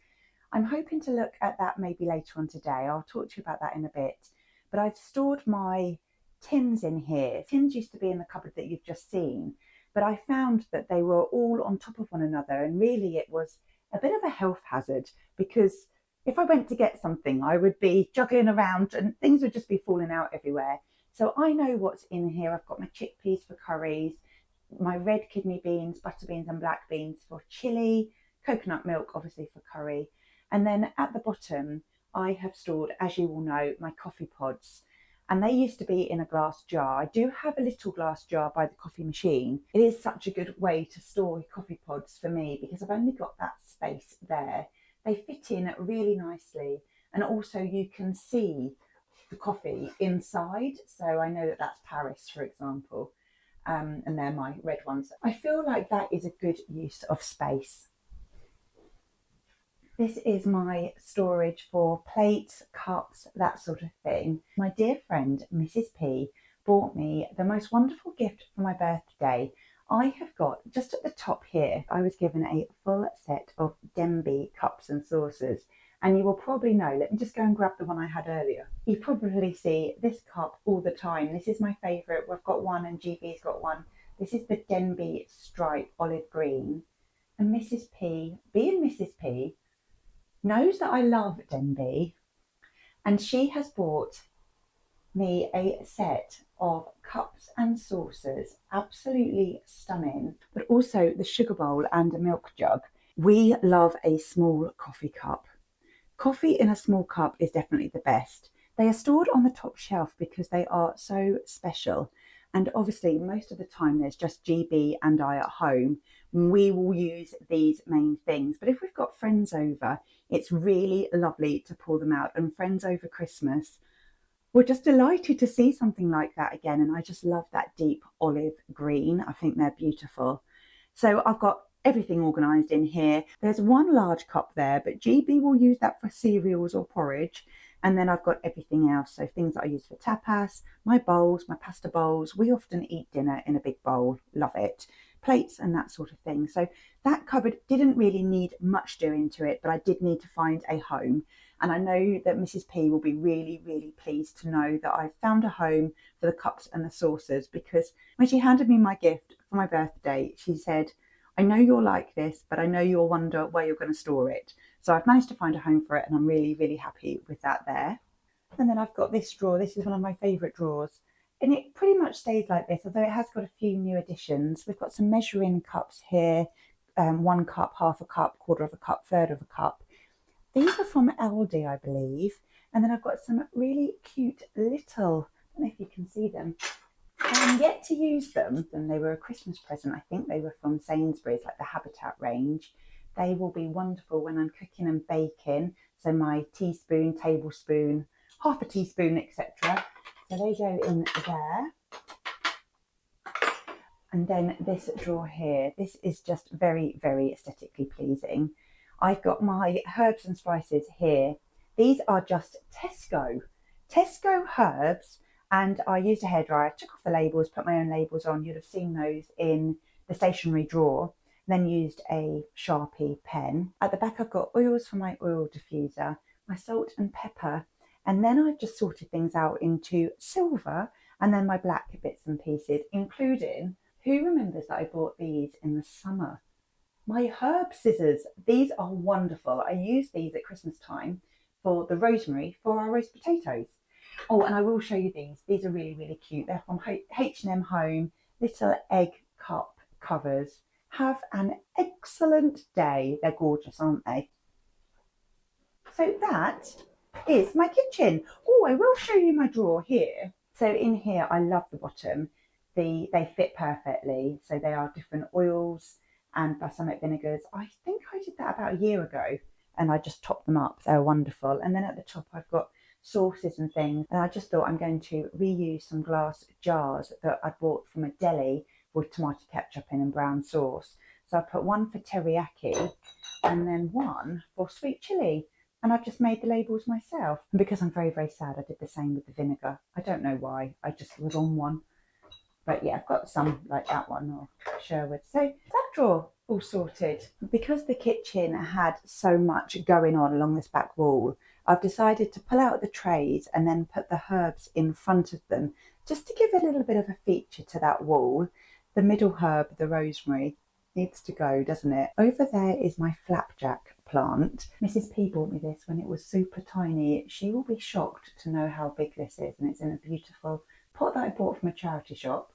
I'm hoping to look at that maybe later on today. I'll talk to you about that in a bit. But I've stored my tins in here. Tins used to be in the cupboard that you've just seen, but I found that they were all on top of one another, and really it was a bit of a health hazard, because if I went to get something, I would be juggling around and things would just be falling out everywhere. So I know what's in here. I've got my chickpeas for curries, my red kidney beans, butter beans and black beans for chili, coconut milk obviously for curry. And then at the bottom, I have stored, as you all know, my coffee pods. And they used to be in a glass jar. I do have a little glass jar by the coffee machine. It is such a good way to store coffee pods for me because I've only got that space there. They fit in really nicely, and also you can see the coffee inside. So I know that that's Paris, for example, and they're my red ones. I feel like that is a good use of space. This is my storage for plates, cups, that sort of thing. My dear friend, Mrs. P, bought me the most wonderful gift for my birthday. I have got, just at the top here, I was given a full set of Denby cups and saucers. And you will probably know, let me just go and grab the one I had earlier. You probably see this cup all the time. This is my favourite. We've got one and GB's got one. This is the Denby Stripe Olive Green. And Mrs. P, being Mrs. P, knows that I love Denby, and she has bought me a set of cups and saucers, absolutely stunning, but also the sugar bowl and a milk jug. We love a small coffee cup. Coffee in a small cup is definitely the best. They are stored on the top shelf because they are so special. And obviously, most of the time, there's just GB and I at home. We will use these main things. But if we've got friends over, it's really lovely to pull them out. And friends over Christmas, we're just delighted to see something like that again. And I just love that deep olive green. I think they're beautiful. So I've got everything organised in here. There's one large cup there, but GB will use that for cereals or porridge. And then I've got everything else. So things that I use for tapas, my bowls, my pasta bowls. We often eat dinner in a big bowl. Love it. Plates and that sort of thing. So that cupboard didn't really need much doing to it, but I did need to find a home. And I know that Mrs. P will be really, really pleased to know that I've found a home for the cups and the saucers, because when she handed me my gift for my birthday, she said, I know you'll like this, but I know you'll wonder where you're going to store it. So I've managed to find a home for it, and I'm really, really happy with that there. And then I've got this drawer. This is one of my favourite drawers. And it pretty much stays like this, although it has got a few new additions. We've got some measuring cups here, 1 cup, half a cup, quarter of a cup, third of a cup. These are from Aldi, I believe. And then I've got some really cute little, I don't know if you can see them. I yet to use them, and they were a Christmas present. I think they were from Sainsbury's, like the Habitat range. They will be wonderful when I'm cooking and baking. So my teaspoon, tablespoon, half a teaspoon, etc. So they go in there. And then this drawer here, this is just very, very aesthetically pleasing. I've got my herbs and spices here. These are just Tesco herbs. And I used a hairdryer, took off the labels, put my own labels on. You'd have seen those in the stationery drawer. Then used a Sharpie pen. At the back, I've got oils for my oil diffuser, my salt and pepper. And then I've just sorted things out into silver and then my black bits and pieces, including, who remembers that I bought these in the summer? My herb scissors. These are wonderful. I use these at Christmas time for the rosemary for our roast potatoes. Oh, and I will show you these. These are really, really cute. They're from H&M Home, little egg cup covers. Have an excellent day. They're gorgeous, aren't they? So that is my kitchen. Oh, I will show you my drawer here. So in here, I love the bottom. They fit perfectly. So they are different oils and balsamic vinegars. I think I did that about a year ago, and I just topped them up. They're wonderful. And then at the top, I've got sauces and things, and I just thought I'm going to reuse some glass jars that I bought from a deli with tomato ketchup in and brown sauce. So I put one for teriyaki and then one for sweet chili, and I've just made the labels myself. And because I'm very, very sad, I did the same with the vinegar. I don't know why, I just was on one. But yeah, I've got some like that one, or Sherwood. So that drawer all sorted. Because the kitchen had so much going on along this back wall, I've decided to pull out the trays and then put the herbs in front of them, just to give a little bit of a feature to that wall. The middle herb, the rosemary, needs to go, doesn't it? Over there is my flapjack plant. Mrs. P bought me this when it was super tiny. She will be shocked to know how big this is, and it's in a beautiful pot that I bought from a charity shop.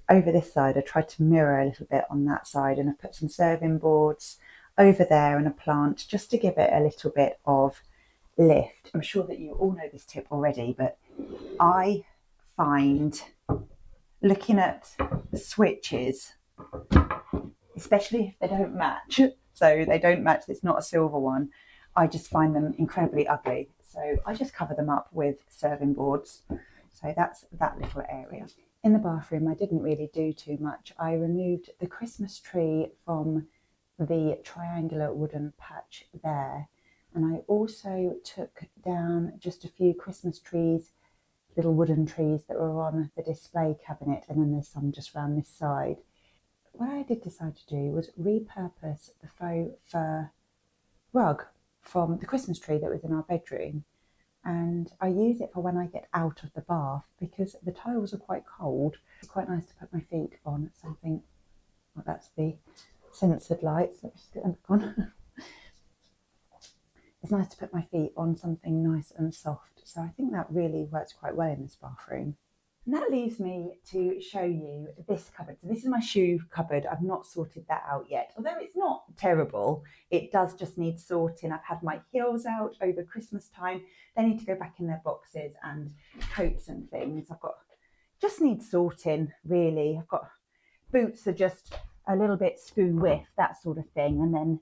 Over this side, I tried to mirror a little bit on that side, and I put some serving boards over there and a plant just to give it a little bit of lift. I'm sure that you all know this tip already, but I find looking at switches, especially if they don't match, so they don't match, it's not a silver one, I just find them incredibly ugly. So I just cover them up with serving boards. So that's that little area. In the bathroom, I didn't really do too much. I removed the Christmas tree from the triangular wooden patch there. And I also took down just a few Christmas trees, little wooden trees that were on the display cabinet, and then there's some just around this side. What I did decide to do was repurpose the faux fur rug from the Christmas tree that was in our bedroom, and I use it for when I get out of the bath because the tiles are quite cold. It's quite nice to put my feet on something. Well, that's the censored lights. Let me just get them back on. It's nice to put my feet on something nice and soft. So I think that really works quite well in this bathroom. And that leaves me to show you this cupboard. So this is my shoe cupboard. I've not sorted that out yet. Although it's not terrible, it does just need sorting. I've had my heels out over Christmas time. They need to go back in their boxes, and coats and things. Just need sorting, really. I've got boots are just a little bit spoon width, that sort of thing. And then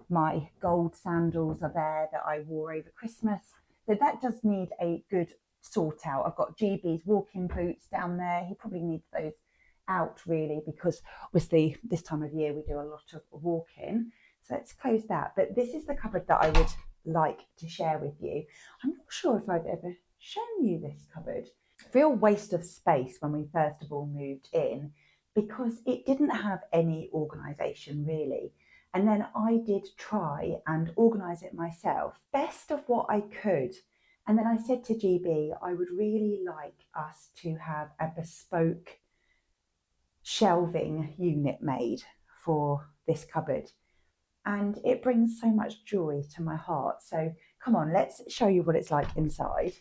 my gold sandals are there that I wore over Christmas. So that does need a good sort out. I've got GB's walking boots down there. He probably needs those out really, because obviously this time of year we do a lot of walking. So let's close that. But this is the cupboard that I would like to share with you. I'm not sure if I've ever shown you this cupboard. Real waste of space when we first of all moved in, because it didn't have any organisation really. And then I did try and organise it myself, best of what I could. And then I said to GB, I would really like us to have a bespoke shelving unit made for this cupboard. And it brings so much joy to my heart. So come on, let's show you what it's like inside.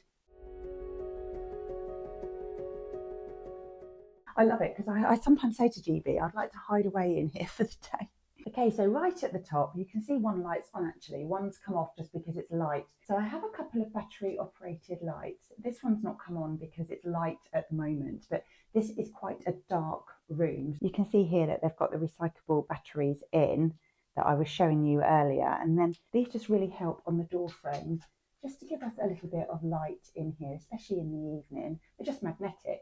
I love it because I sometimes say to GB, I'd like to hide away in here for the day. Okay, so right at the top, you can see one light's on actually. One's come off just because it's light. So I have a couple of battery operated lights. This one's not come on because it's light at the moment, but this is quite a dark room. You can see here that they've got the recyclable batteries in that I was showing you earlier. And then these just really help on the door frame, just to give us a little bit of light in here, especially in the evening. They're just magnetic.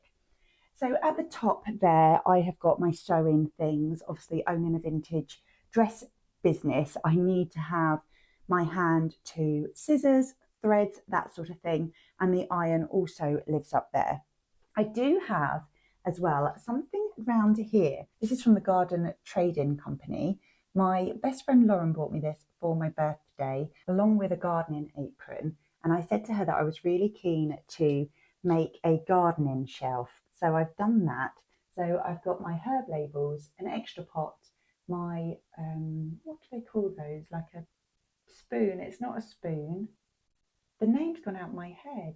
So at the top there, I have got my sewing things. Obviously, owning a vintage dress business, I need to have my hand to scissors, threads, that sort of thing. And the iron also lives up there. I do have as well something around here. This is from the Garden Trading Company. My best friend Lauren bought me this for my birthday, along with a gardening apron. And I said to her that I was really keen to make a gardening shelf. So I've done that. So I've got my herb labels, an extra pot, my, what do they call those? Like a spoon. It's not a spoon. The name's gone out my head.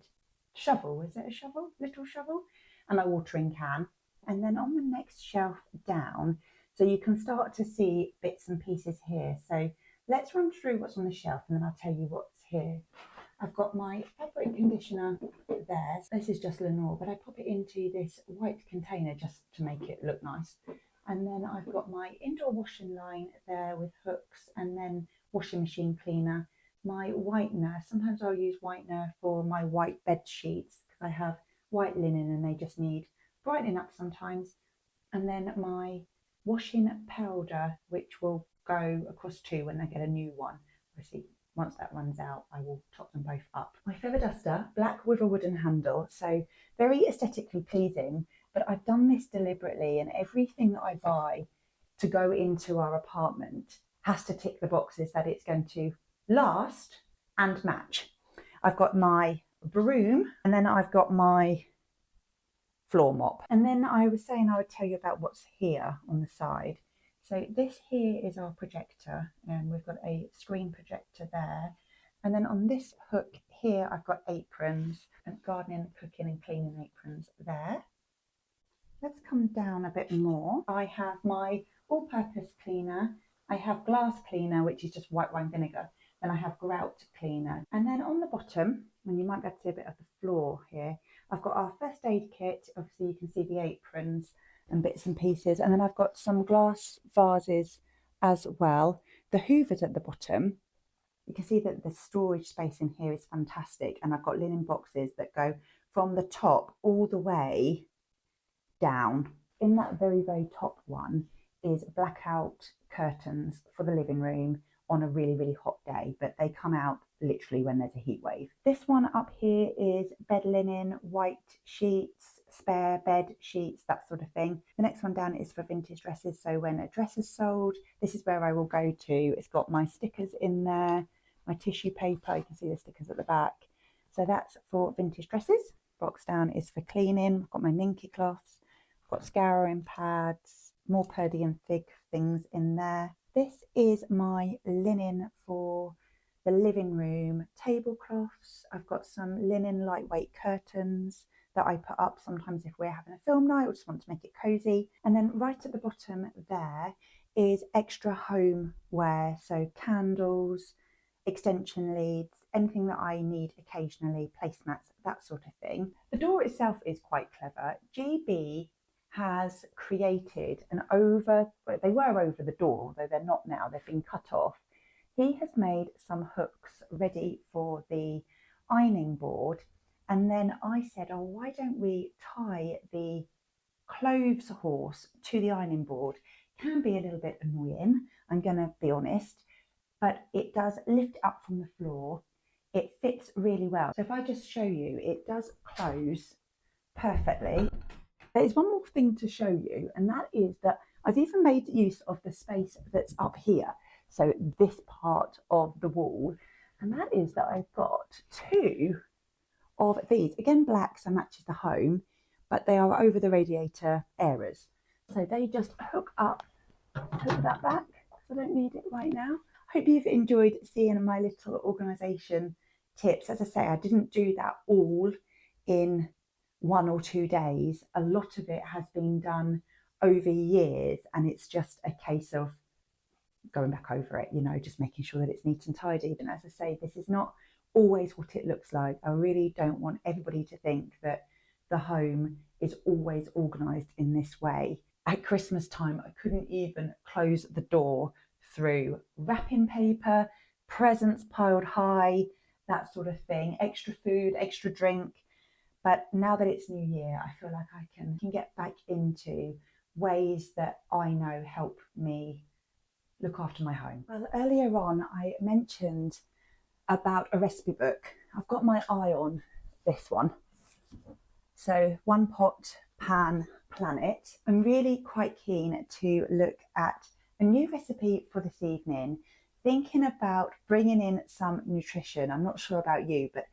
Shovel, is it a shovel? Little shovel? And my watering can. And then on the next shelf down, so you can start to see bits and pieces here. So let's run through what's on the shelf and then I'll tell you what's here. I've got my fabric conditioner there. This is just Lenore, but I pop it into this white container just to make it look nice. And then I've got my indoor washing line there with hooks, and then washing machine cleaner. My whitener, sometimes I'll use whitener for my white bed sheets because I have white linen and they just need brightening up sometimes. And then my washing powder, which will go across two when I get a new one. Obviously, once that runs out, I will top them both up. My feather duster, black with a wooden handle, so very aesthetically pleasing, but I've done this deliberately, and everything that I buy to go into our apartment has to tick the boxes that it's going to last and match. I've got my broom, and then I've got my floor mop. And then I was saying I would tell you about what's here on the side. So this here is our projector, and we've got a screen projector there. And then on this hook here, I've got aprons, and gardening, cooking and cleaning aprons there. Let's come down a bit more. I have my all-purpose cleaner. I have glass cleaner, which is just white wine vinegar. Then I have grout cleaner. And then on the bottom, and you might be able to see a bit of the floor here, I've got our first aid kit. Obviously you can see the aprons and bits and pieces. And then I've got some glass vases as well. The hoovers at the bottom. You can see that the storage space in here is fantastic. And I've got linen boxes that go from the top all the way down. In that very, very top one is blackout curtains for the living room on a really, really hot day, but they come out literally when there's a heat wave. This one up here is bed linen, white sheets, spare bed sheets, that sort of thing. The next one down is for vintage dresses. So when a dress is sold, this is where I will go to. It's got my stickers in there, my tissue paper, you can see the stickers at the back. So that's for vintage dresses. Box down is for cleaning. I've got my minky cloths, I've got scouring pads, more purdy and fig things in there. This is my linen for the living room tablecloths. I've got some linen lightweight curtains that I put up sometimes if we're having a film night or just want to make it cozy. And then right at the bottom there is extra homeware, so candles, extension leads, anything that I need occasionally, placemats, that sort of thing. The door itself is quite clever. GB has created they were over the door, though they're not now, they've been cut off. He has made some hooks ready for the ironing board, and then I said, oh, why don't we tie the clothes horse to the ironing board? Can be a little bit annoying, I'm gonna be honest, but it does lift up from the floor. It fits really well. So if I just show you, it does close perfectly. There's one more thing to show you, and that is that I've even made use of the space that's up here, so this part of the wall, and that is that I've got two of these, again black, so matches the home, but they are over the radiator areas. So they just hook that back, so I don't need it right now. Hope you've enjoyed seeing my little organisation tips. As I say, I didn't do that all in 1 or 2 days. A lot of it has been done over years, and it's just a case of going back over it, you know, just making sure that it's neat and tidy. But as I say, this is not always what it looks like. I really don't want everybody to think that the home is always organised in this way. At Christmas time, I couldn't even close the door through wrapping paper, presents piled high, that sort of thing, extra food, extra drink. But now that it's New Year, I feel like I can get back into ways that I know help me look after my home. Well, earlier on, I mentioned about a recipe book. I've got my eye on this one. So One Pot Pan Planet. I'm really quite keen to look at a new recipe for this evening, thinking about bringing in some nutrition. I'm not sure about you, but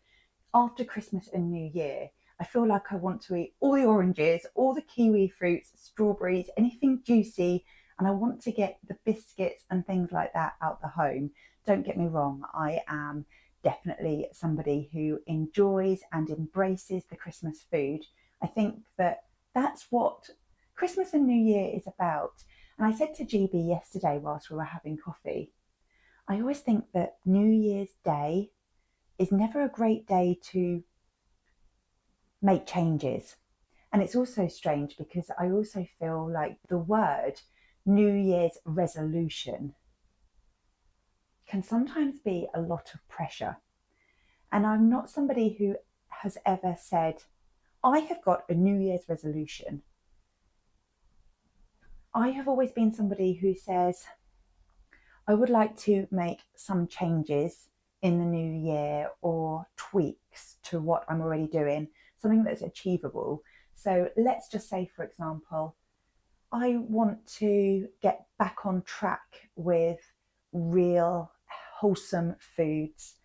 after Christmas and New Year, I feel like I want to eat all the oranges, all the kiwi fruits, strawberries, anything juicy, and I want to get the biscuits and things like that out the home. Don't get me wrong, I am definitely somebody who enjoys and embraces the Christmas food. I think that that's what Christmas and New Year is about. And I said to GB yesterday whilst we were having coffee, I always think that New Year's Day is never a great day to make changes. And it's also strange because I also feel like the word New Year's resolution can sometimes be a lot of pressure. And I'm not somebody who has ever said, I have got a New Year's resolution. I have always been somebody who says, I would like to make some changes in the new year or tweaks to what I'm already doing, something that's achievable. So let's just say, for example, I want to get back on track with real wholesome foods.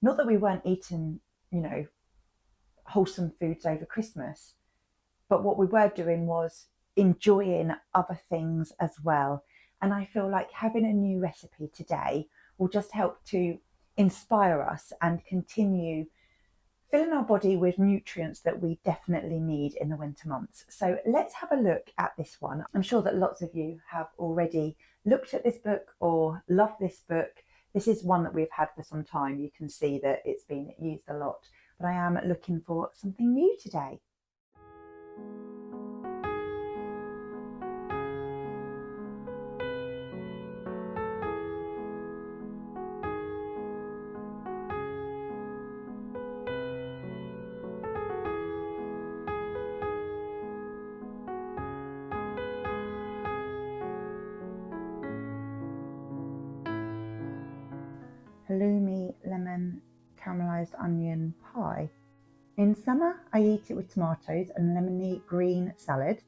Not that we weren't eating, you know, wholesome foods over Christmas, but what we were doing was enjoying other things as well. And I feel like having a new recipe today will just help to inspire us and continue filling our body with nutrients that we definitely need in the winter months. So let's have a look at this one. I'm sure that lots of you have already looked at this book or love this book. This is one that we've had for some time. You can see that it's been used a lot, but I am looking for something new today. halloumi lemon caramelised onion pie. In summer, I eat it with tomatoes and lemony green salad.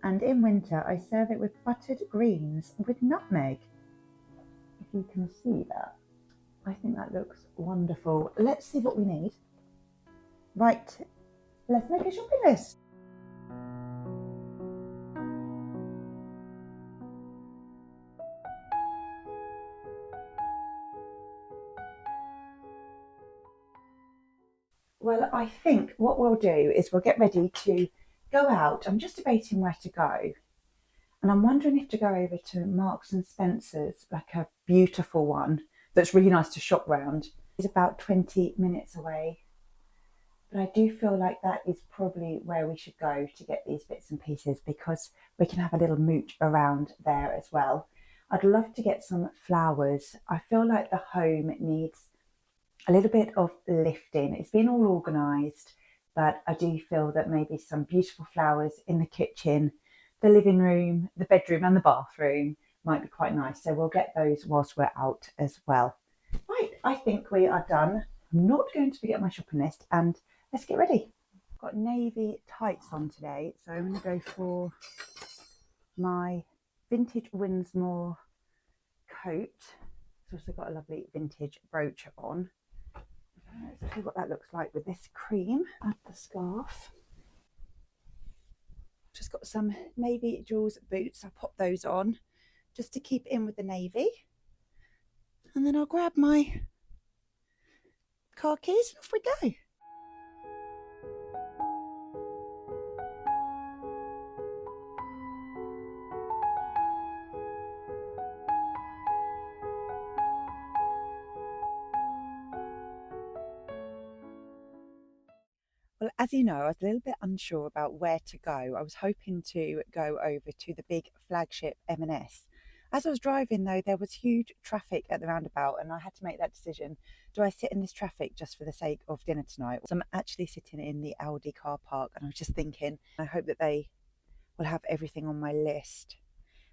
And in winter, I serve it with buttered greens with nutmeg. If you can see that, I think that looks wonderful. Let's see what we need. Right, let's make a shopping list. Well, I think what we'll do is we'll get ready to go out. I'm just debating where to go. And I'm wondering if to go over to Marks and Spencer's, like a beautiful one that's really nice to shop round. It's about 20 minutes away. But I do feel like that is probably where we should go to get these bits and pieces, because we can have a little mooch around there as well. I'd love to get some flowers. I feel like the home needs a little bit of lifting. It's been all organised, but I do feel that maybe some beautiful flowers in the kitchen, the living room, the bedroom and the bathroom might be quite nice. So we'll get those whilst we're out as well. Right, I think we are done. I'm not going to forget my shopping list, and let's get ready. I've got navy tights on today, so I'm going to go for my vintage Windsor coat. It's also got a lovely vintage brooch on. Let's see what that looks like with this cream. Add the scarf. Just got some navy Jules boots. I'll pop those on just to keep in with the navy. And then I'll grab my car keys and off we go. Well, as you know, I was a little bit unsure about where to go. I was hoping to go over to the big flagship M&S. As I was driving though, there was huge traffic at the roundabout and I had to make that decision. Do I sit in this traffic just for the sake of dinner tonight? So I'm actually sitting in the Aldi car park, and I was just thinking, I hope that they will have everything on my list.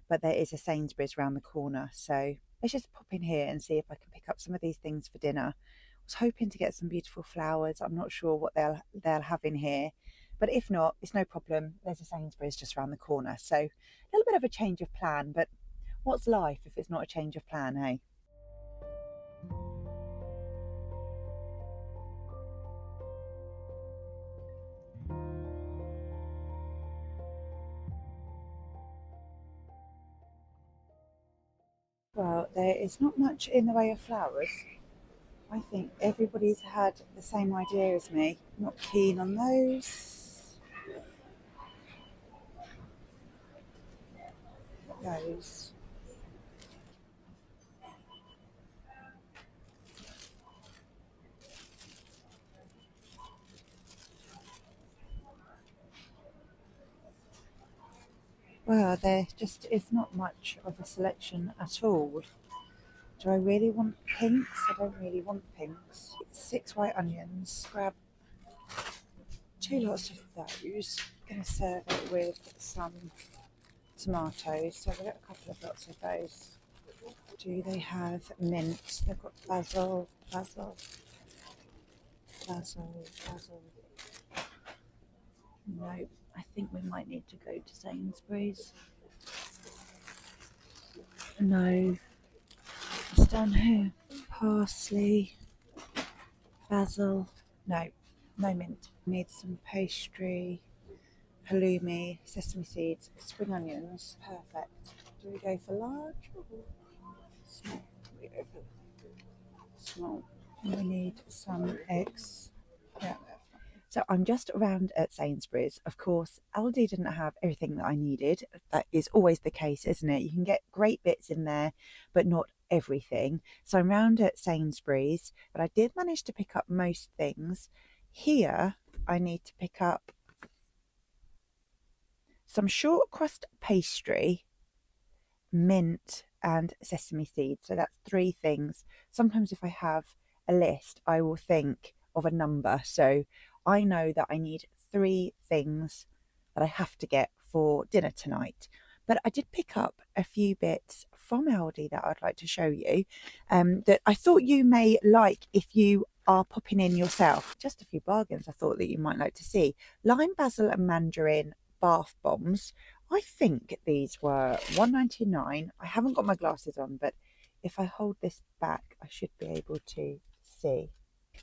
But there is a Sainsbury's around the corner, so let's just pop in here and see if I can pick up some of these things for dinner. I was hoping to get some beautiful flowers. I'm not sure what they'll have in here, but if not, it's no problem. There's a Sainsbury's just around the corner, so a little bit of a change of plan. But what's life if it's not a change of plan, eh? Well, there is not much in the way of flowers. I think everybody's had the same idea as me. Not keen on those. Those. Well, there just is not much of a selection at all. Do I really want pinks? I don't really want pinks. 6 white onions. Grab 2 lots of those. I'm going to serve it with some tomatoes. So I've got a couple of lots of those. Do they have mint? They've got basil. No, I think we might need to go to Sainsbury's. No. It's down here. Parsley, basil. No, no mint. Need some pastry, halloumi, sesame seeds, spring onions. Perfect. Do we go for large or small? We go for small. And we need some eggs. Yeah. So I'm just around at Sainsbury's. Of course, Aldi didn't have everything that I needed. That is always the case, isn't it? You can get great bits in there, but not everything. So I'm round at Sainsbury's, but I did manage to pick up most things. Here, I need to pick up some shortcrust pastry, mint, and sesame seeds. So that's 3 things. Sometimes if I have a list, I will think of a number. So I know that I need 3 things that I have to get for dinner tonight. But I did pick up a few bits from Aldi that I'd like to show you, that I thought you may like if you are popping in yourself. Just a few bargains I thought that you might like to see. Lime, basil and mandarin bath bombs. I think these were £1.99. I haven't got my glasses on, but if I hold this back I should be able to see.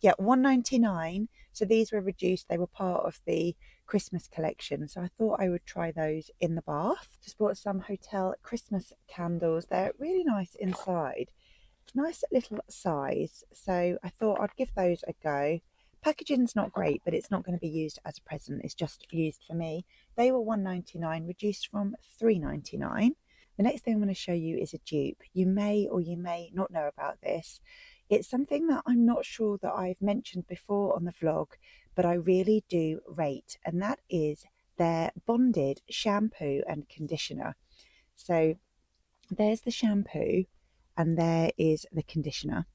Yeah, £1.99. So these were reduced. They were part of the Christmas collection. So I thought I would try those in the bath. Just bought some hotel Christmas candles. They're really nice inside. Nice little size. So I thought I'd give those a go. Packaging's not great, but it's not going to be used as a present. It's just used for me. They were £1.99, reduced from £3.99. The next thing I'm going to show you is a dupe. You may or you may not know about this. It's something that I'm not sure that I've mentioned before on the vlog, but I really do rate, and that is their bonded shampoo and conditioner. So there's the shampoo and there is the conditioner.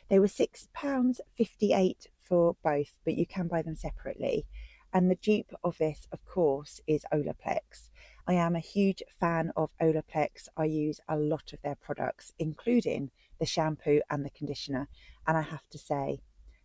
They were £6.58 for both, but you can buy them separately. And the dupe of this, of course, is Olaplex. I am a huge fan of Olaplex. I use a lot of their products, including the shampoo and the conditioner. And I have to say,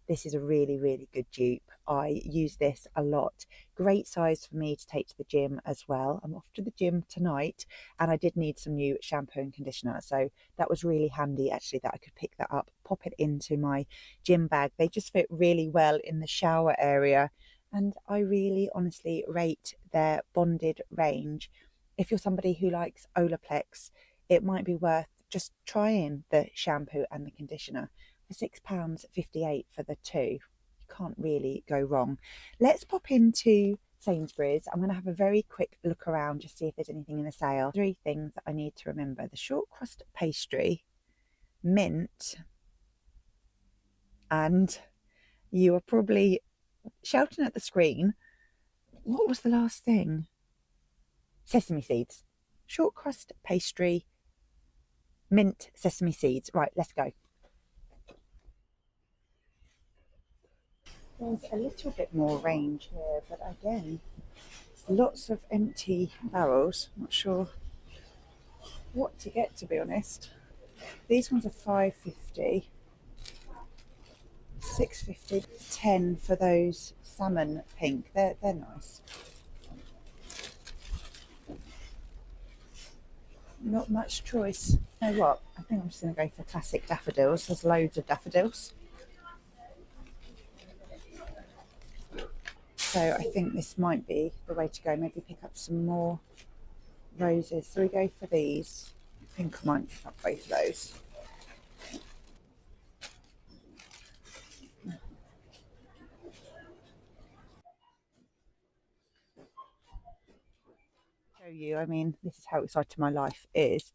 this is a really, really good dupe. I use this a lot. Great size for me to take to the gym as well. I'm off to the gym tonight and I did need some new shampoo and conditioner. So that was really handy actually that I could pick that up, pop it into my gym bag. They just fit really well in the shower area. And I really honestly rate their bonded range. If you're somebody who likes Olaplex, it might be worth just trying the shampoo and the conditioner. For £6.58 for the two. You can't really go wrong. Let's pop into Sainsbury's. I'm going to have a very quick look around, just see if there's anything in the sale. 3 things that I need to remember: the shortcrust pastry, mint, and you are probably shouting at the screen, what was the last thing? Sesame seeds. Shortcrust pastry, mint, sesame seeds. Right, let's go. There's a little bit more range here, but again, lots of empty barrels. Not sure what to get, to be honest. These ones are £5.50, £6.50, £10 for those salmon pink. They're nice. Not much choice. You know what? I think I'm just going to go for classic daffodils. There's loads of daffodils. So I think this might be the way to go. Maybe pick up some more roses. So we go for these. I think I might pick up both of those. Show you, I mean, this is how exciting my life is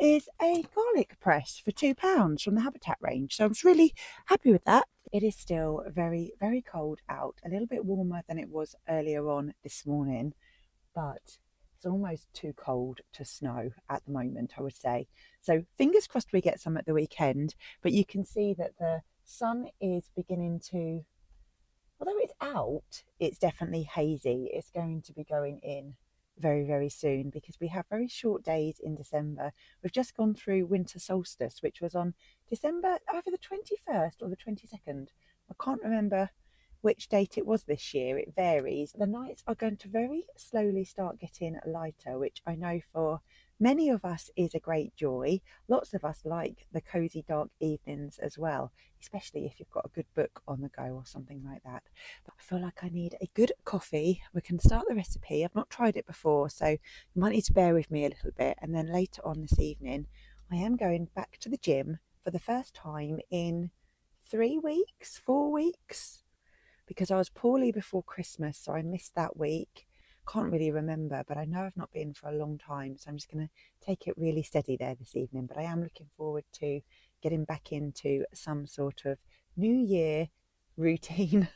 a garlic press for £2 from the Habitat range. So I was really happy with that. It is still very, very cold out, a little bit warmer than it was earlier on this morning, but it's almost too cold to snow at the moment, I would say. So fingers crossed we get some at the weekend, but you can see that the sun is beginning to, although it's out, it's definitely hazy. It's going to be going in very, very soon because we have very short days in December. We've just gone through winter solstice, which was on December either the 21st or the 22nd. I can't remember which date it was this year. It varies. The nights are going to very slowly start getting lighter, which I know for many of us is a great joy. Lots of us like the cozy dark evenings as well, especially if you've got a good book on the go or something like that. But I feel like I need a good coffee. We can start the recipe. I've not tried it before, so you might need to bear with me a little bit. And then later on this evening, I am going back to the gym for the first time in 3 weeks, 4 weeks, because I was poorly before Christmas, so I missed that week. Can't really remember, but I know I've not been for a long time, so I'm just going to take it really steady there this evening. But I am looking forward to getting back into some sort of New Year routine.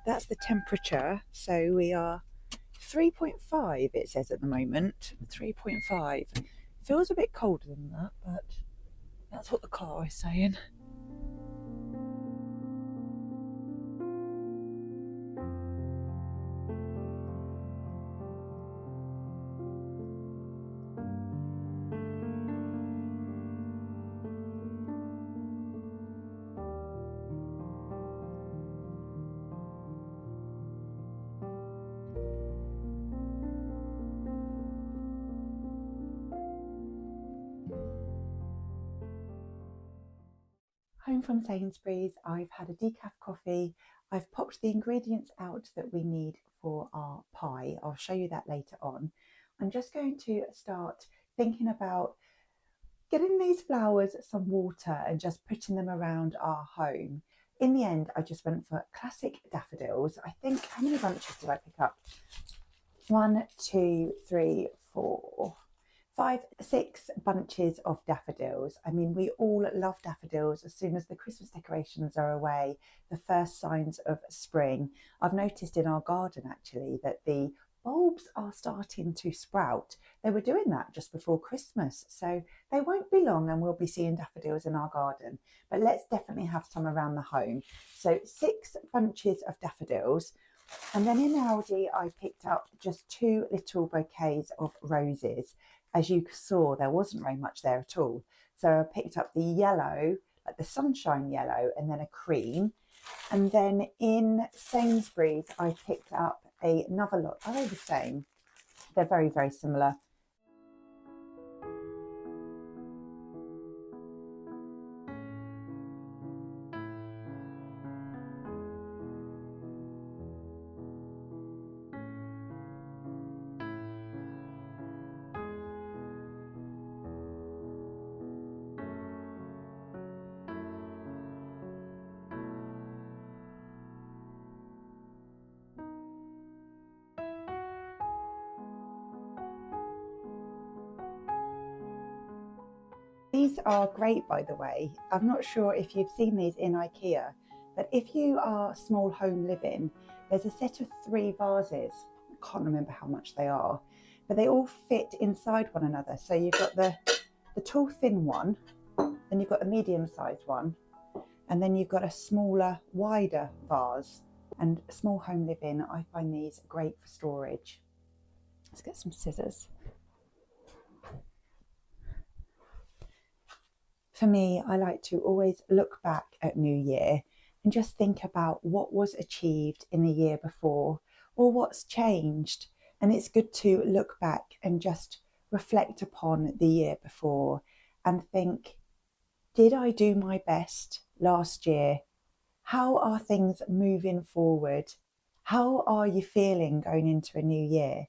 That's the temperature, so we are 3.5 it says at the moment. 3.5 feels a bit colder than that, but that's what the car is saying. from Sainsbury's, I've had a decaf coffee, I've popped the ingredients out that we need for our pie. I'll show you that later on. I'm just going to start thinking about getting these flowers some water and just putting them around our home. In the end, I just went for classic daffodils. I think, how many bunches did I pick up? 1, 2, 3, 4, 5, 6 bunches of daffodils. I mean, we all love daffodils. As soon as the Christmas decorations are away, the first signs of spring. I've noticed in our garden actually that the bulbs are starting to sprout. They were doing that just before Christmas, so they won't be long and we'll be seeing daffodils in our garden. But let's definitely have some around the home. So 6 bunches of daffodils. And then in Aldi, I picked up just 2 little bouquets of roses. As you saw, there wasn't very much there at all. So I picked up the yellow, like the sunshine yellow, and then a cream. And then in Sainsbury's, I picked up another lot. Are they the same? They're very, very similar. These are great, by the way. I'm not sure if you've seen these in IKEA, but if you are small home living, there's a set of 3 vases. I can't remember how much they are, but they all fit inside one another. So you've got the tall, thin one, then you've got the medium-sized one, and then you've got a smaller, wider vase. And small home living, I find these great for storage. Let's get some scissors. For me, I like to always look back at New Year and just think about what was achieved in the year before or what's changed. And it's good to look back and just reflect upon the year before and think, did I do my best last year? How are things moving forward? How are you feeling going into a new year?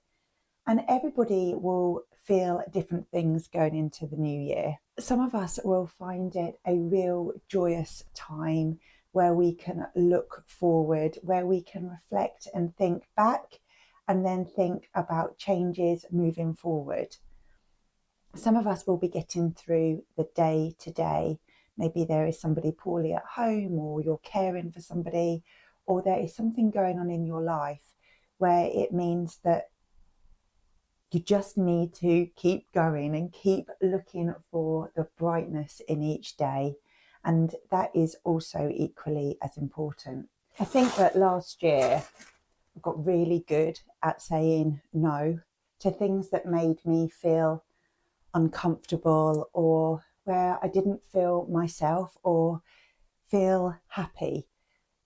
And everybody will feel different things going into the new year. Some of us will find it a real joyous time where we can look forward, where we can reflect and think back and then think about changes moving forward. Some of us will be getting through the day to day. Maybe there is somebody poorly at home, or you're caring for somebody, or there is something going on in your life where it means that you just need to keep going and keep looking for the brightness in each day. And that is also equally as important. I think that last year I got really good at saying no to things that made me feel uncomfortable or where I didn't feel myself or feel happy.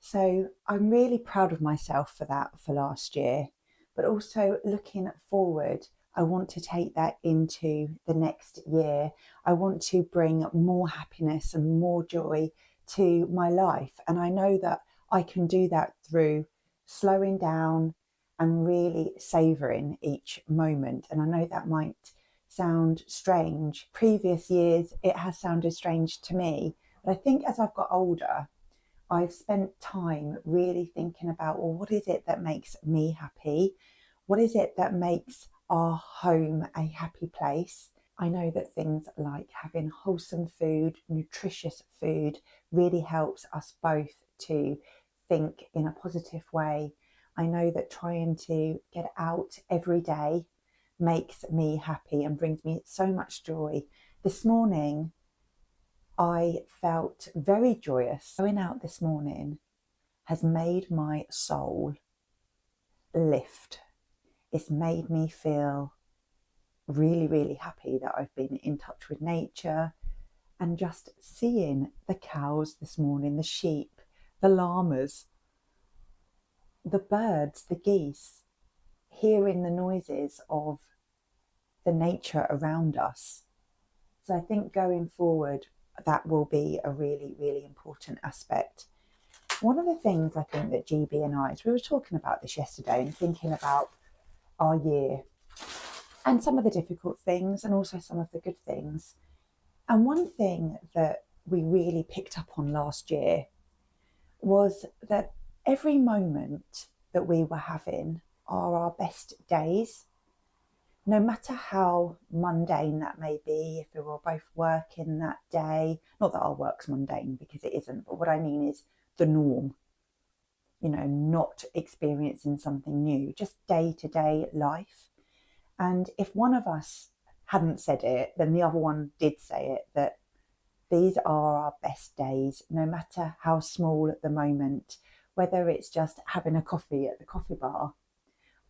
So I'm really proud of myself for that for last year. But also looking forward, I want to take that into the next year. I want to bring more happiness and more joy to my life. And I know that I can do that through slowing down and really savouring each moment. And I know that might sound strange. Previous years, it has sounded strange to me. But I think as I've got older, I've spent time really thinking about, well, what is it that makes me happy? What is it that makes our home a happy place? I know that things like having wholesome food, nutritious food, really helps us both to think in a positive way. I know that trying to get out every day makes me happy and brings me so much joy. This morning, I felt very joyous. Going out this morning has made my soul lift. It's made me feel really, really happy that I've been in touch with nature and just seeing the cows this morning, the sheep, the llamas, the birds, the geese, hearing the noises of the nature around us. So I think going forward, that will be a really, really important aspect. One of the things I think that GB and I, as we were talking about this yesterday and thinking about our year and some of the difficult things and also some of the good things. And one thing that we really picked up on last year was that every moment that we were having are our best days. No matter how mundane that may be, if we were both working that day, not that our work's mundane because it isn't, but what I mean is the norm, not experiencing something new, just day-to-day life. And if one of us hadn't said it, then the other one did say it, that these are our best days, no matter how small at the moment, whether it's just having a coffee at the coffee bar,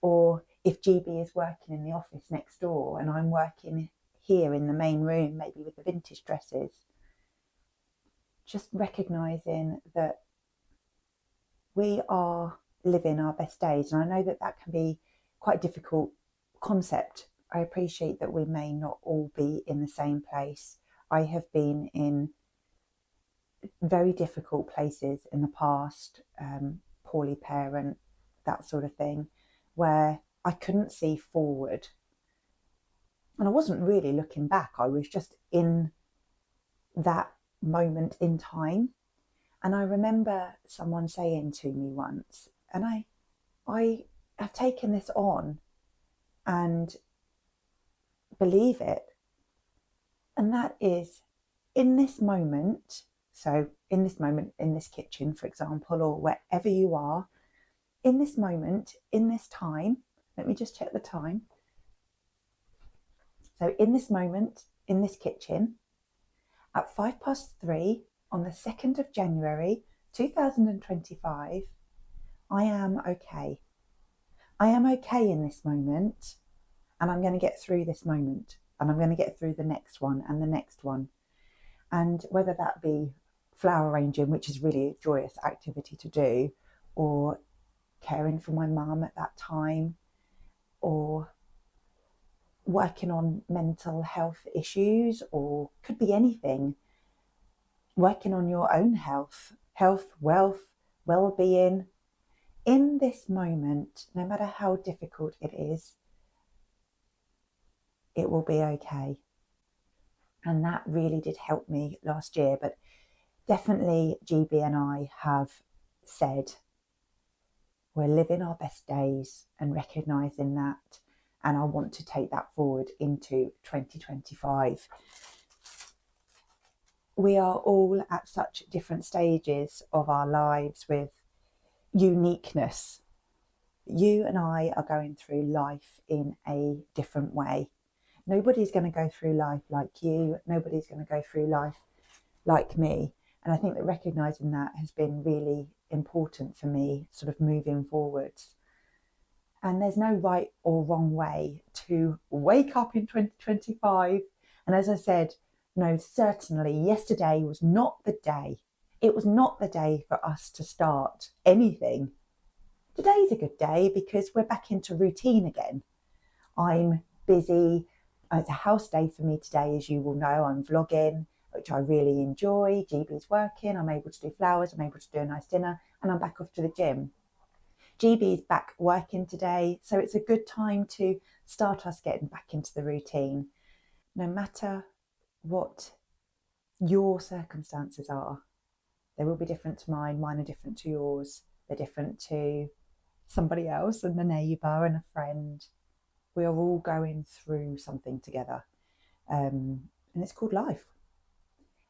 or if GB is working in the office next door and I'm working here in the main room, maybe with the vintage dresses, just recognising that we are living our best days. And I know that can be quite a difficult concept. I appreciate that we may not all be in the same place. I have been in very difficult places in the past, poorly parent, that sort of thing, where I couldn't see forward. And I wasn't really looking back. I was just in that moment in time. And I remember someone saying to me once, and I have taken this on and believe it. And that is, in this moment, so in this moment, in this kitchen, for example, or wherever you are, in this moment, in this time, let me just check the time. So in this moment, in this kitchen, at 3:05 on the 2nd of January, 2025, I am okay. I am okay in this moment, and I'm going to get through this moment, and I'm going to get through the next one and the next one. And whether that be flower arranging, which is really a joyous activity to do, or caring for my mum at that time, or working on mental health issues, or could be anything, working on your own health, wealth, well-being. In this moment, no matter how difficult it is, it will be okay. And that really did help me last year. But definitely GB and I have said we're living our best days and recognising that. And I want to take that forward into 2025. We are all at such different stages of our lives with uniqueness. You and I are going through life in a different way. Nobody's going to go through life like you. Nobody's going to go through life like me. And I think that recognising that has been really important for me, sort of moving forwards. And there's no right or wrong way to wake up in 2025. And as I said, no, certainly yesterday was not the day. It was not the day for us to start anything. Today's a good day because we're back into routine again. I'm busy. It's a house day for me today, as you will know. I'm vlogging, which I really enjoy. GB's working. I'm able to do flowers. I'm able to do a nice dinner. And I'm back off to the gym. GB's back working today. So it's a good time to start us getting back into the routine. No matter what your circumstances are, they will be different to mine. Mine are different to yours. They're different to somebody else and a neighbour and a friend. We are all going through something together. And it's called life.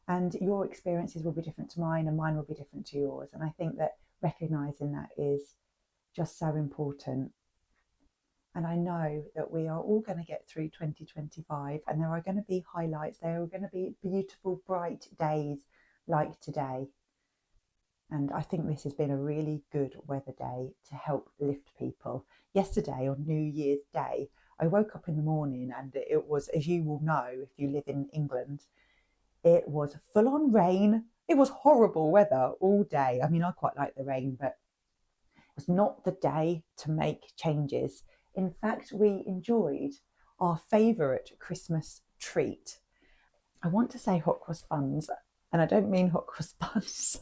And your experiences will be different to mine and mine will be different to yours. And I think that recognising that is just so important. And I know that we are all going to get through 2025 and there are going to be highlights. There are going to be beautiful, bright days like today. And I think this has been a really good weather day to help lift people. Yesterday on New Year's Day, I woke up in the morning and it was, as you will know if you live in England, it was full on rain. It was horrible weather all day. I mean, I quite like the rain, but it was not the day to make changes. In fact, we enjoyed our favourite Christmas treat. I want to say hot cross buns. And I don't mean hot cross buns.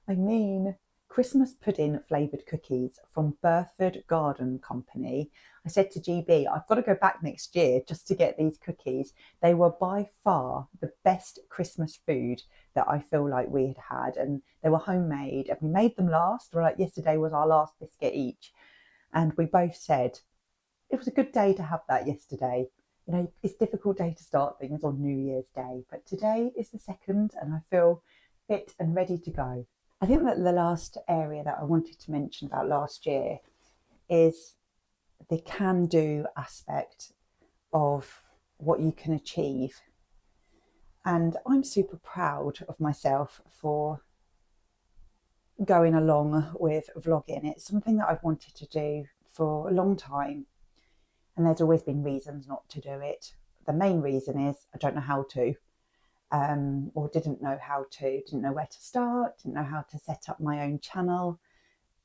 I mean Christmas pudding flavoured cookies from Burford Garden Company. I said to GB, I've got to go back next year just to get these cookies. They were by far the best Christmas food that I feel like we had had. And they were homemade and we made them last. Like yesterday was our last biscuit each. And we both said it was a good day to have that yesterday. You know, it's a difficult day to start things on New Year's Day, but today is the second and I feel fit and ready to go. I think that the last area that I wanted to mention about last year is the can-do aspect of what you can achieve. And I'm super proud of myself for going along with vlogging. It's something that I've wanted to do for a long time. And there's always been reasons not to do it. The main reason is I don't know how to. Or didn't know how to, didn't know where to start, didn't know how to set up my own channel,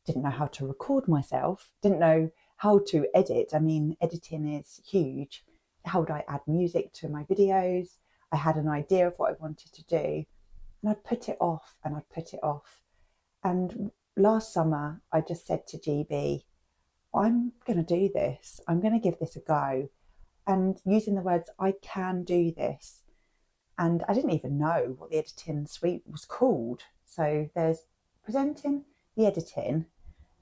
didn't know how to record myself, didn't know how to edit. I mean, editing is huge. How would I add music to my videos? I had an idea of what I wanted to do and I'd put it off and I'd put it off. And last summer, I just said to GB, I'm going to do this. I'm going to give this a go. And using the words, I can do this. And I didn't even know what the editing suite was called. So there's presenting, the editing,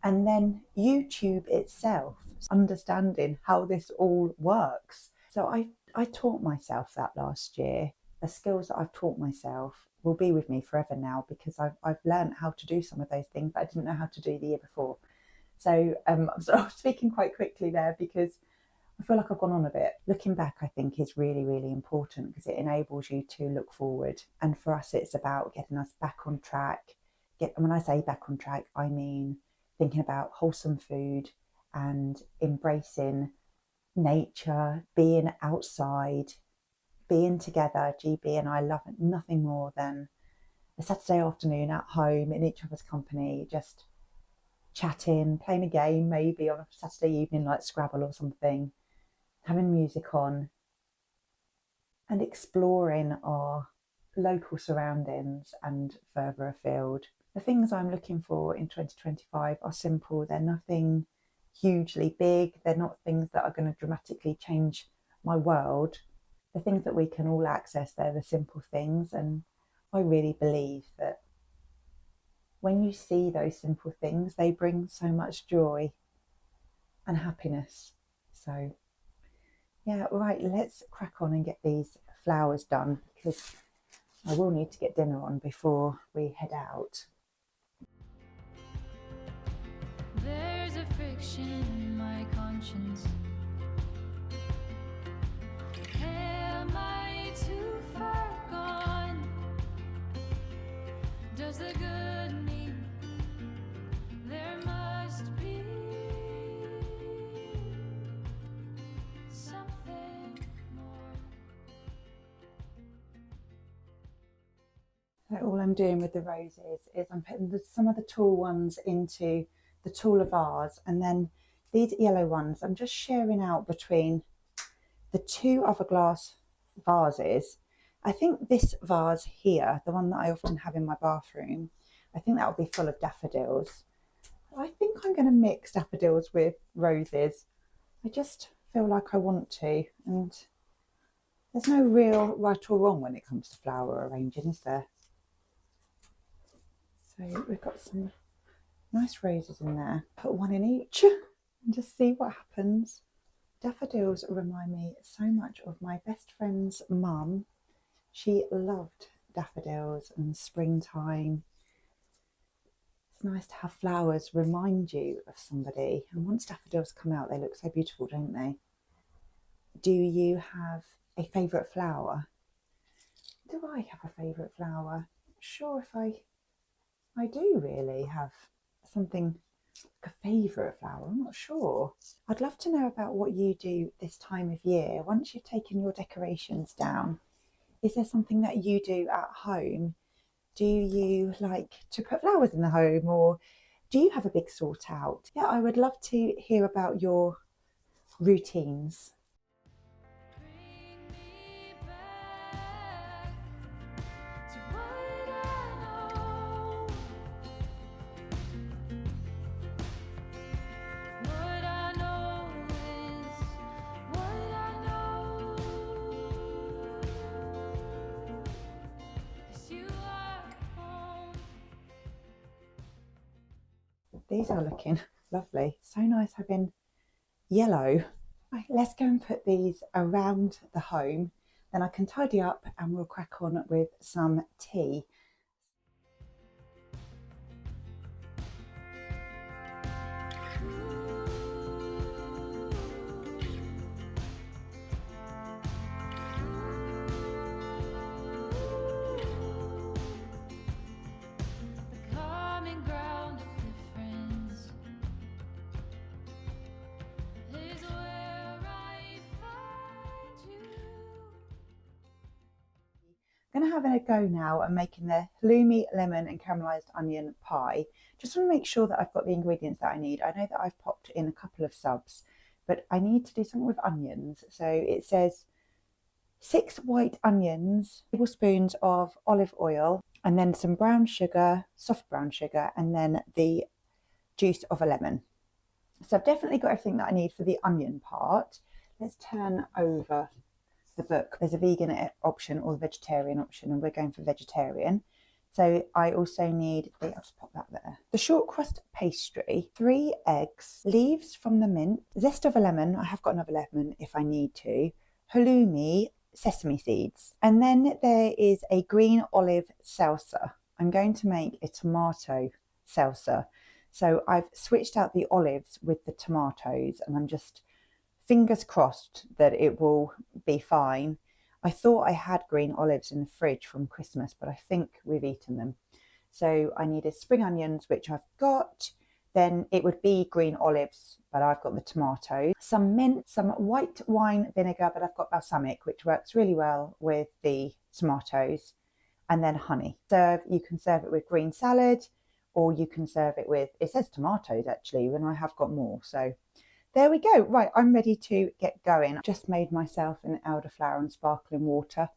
and then YouTube itself, understanding how this all works. So I taught myself that last year. The skills that I've taught myself will be with me forever now because I've learned how to do some of those things that I didn't know how to do the year before. So I'm speaking quite quickly there because I feel like I've gone on a bit. Looking back, I think, is really, really important because it enables you to look forward. And for us, it's about getting us back on track. And when I say back on track, I mean thinking about wholesome food and embracing nature, being outside, being together. GB and I love nothing more than a Saturday afternoon at home in each other's company, just chatting, playing a game maybe on a Saturday evening like Scrabble or something, having music on and exploring our local surroundings and further afield. The things I'm looking for in 2025 are simple. They're nothing hugely big. They're not things that are going to dramatically change my world. The things that we can all access, they're the simple things. And I really believe that when you see those simple things, they bring so much joy and happiness. So yeah, right, let's crack on and get these flowers done because I will need to get dinner on before we head out. There's a friction in my conscience. Am I too far gone? Does the good mean there must be something more? So all I'm doing with the roses is I'm putting some of the tall ones into the taller vase, and then these yellow ones I'm just sharing out between the two other glass vases. I think this vase here, the one that I often have in my bathroom, I think that will be full of daffodils. I think I'm going to mix daffodils with roses. I just feel like I want to, and there's no real right or wrong when it comes to flower arranging, is there? So we've got some nice roses in there. Put one in each and just see what happens. Daffodils remind me so much of my best friend's mum. She loved daffodils and springtime. It's nice to have flowers remind you of somebody. And once daffodils come out, they look so beautiful, don't they? Do you have a favourite flower? Do I have a favourite flower? I'm not sure if I do really have something like a favourite flower. I'm not sure. I'd love to know about what you do this time of year. Once you've taken your decorations down, is there something that you do at home? Do you like to put flowers in the home, or do you have a big sort out? Yeah, I would love to hear about your routines. Bring me back to These are looking lovely. So nice having yellow. Right, let's go and put these around the home. Then I can tidy up and we'll crack on with some tea. The common ground of difference is where I find you. I'm going to have a go now and making the halloumi, lemon and caramelised onion pie. Just want to make sure that I've got the ingredients that I need. I know that I've popped in a couple of subs, but I need to do something with onions. So it says 6 white onions, tablespoons of olive oil, and then some brown sugar, soft brown sugar, and then the juice of a lemon. So I've definitely got everything that I need for the onion part. Let's turn over the book. There's a vegan option or the vegetarian option, and we're going for vegetarian. So I also need I'll just pop that there. The shortcrust pastry, 3 eggs, leaves from the mint, zest of a lemon. I have got another lemon if I need to. Halloumi, sesame seeds. And then there is a green olive salsa. I'm going to make a tomato salsa. So I've switched out the olives with the tomatoes, and I'm just fingers crossed that it will be fine. I thought I had green olives in the fridge from Christmas, but I think we've eaten them. So I needed spring onions, which I've got. Then it would be green olives, but I've got the tomatoes. Some mint, some white wine vinegar, but I've got balsamic, which works really well with the tomatoes. And then honey. You can serve it with green salad, or you can serve it with, it says tomatoes actually, when I have got more. So there we go. Right, I'm ready to get going. Just made myself an elderflower and sparkling water.